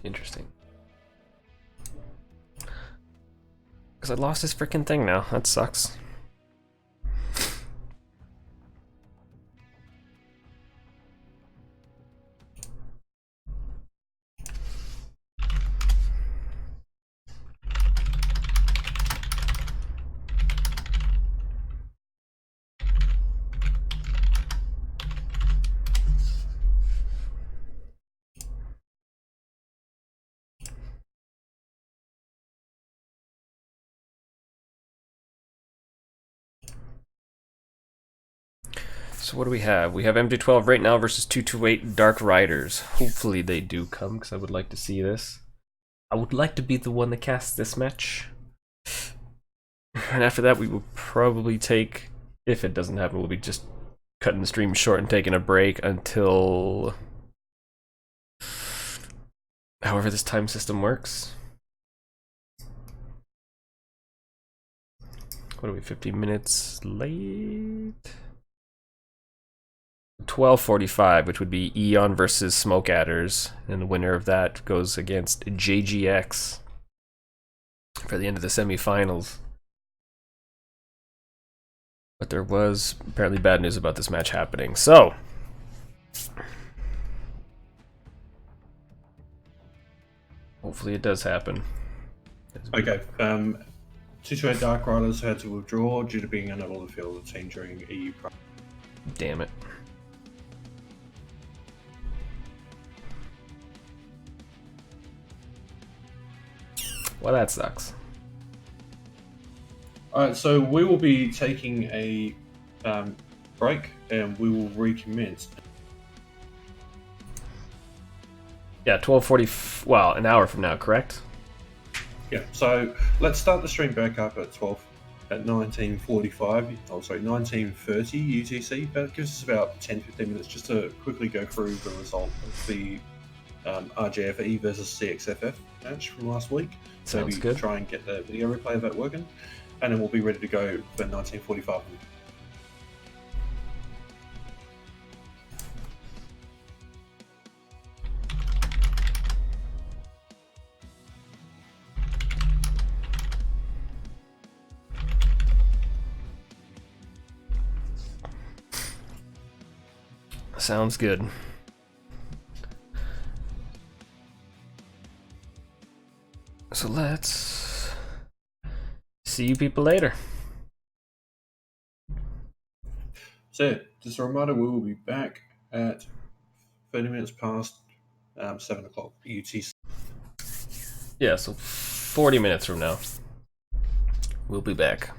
Interesting. Because I lost this freaking thing now. That sucks. So what do we have? We have MJ12 right now versus 228 Dark Riders. Hopefully they do come, because I would like to see this. I would like to be the one that casts this match. And after that we will probably take, if it doesn't happen, we'll be just cutting the stream short and taking a break until however this time system works. What are we, 50 minutes late? 12:45, which would be Eon versus Smoke Adders, and the winner of that goes against JGX for the end of the semifinals. But there was apparently bad news about this match happening, so hopefully it does happen. Okay. 228 Dark Riders had to withdraw due to being unable to field the team during EU Pro. Damn it. Well, that sucks. Alright, so we will be taking a break and we will recommence. Yeah, 12:40. Well, an hour from now, correct? Yeah, so let's start the stream back up at 19:45. Oh, sorry, 19:30 UTC. That gives us about 10-15 minutes just to quickly go through the result of the RJFE versus CXFF match from last week. Sounds Maybe good. try and get the video replay of that working, and then we'll be ready to go for 19:45. Sounds good. So let's see you people later. So yeah, just a reminder, we will be back at 30 minutes past 7 o'clock UTC. Yeah, so 40 minutes from now, we'll be back.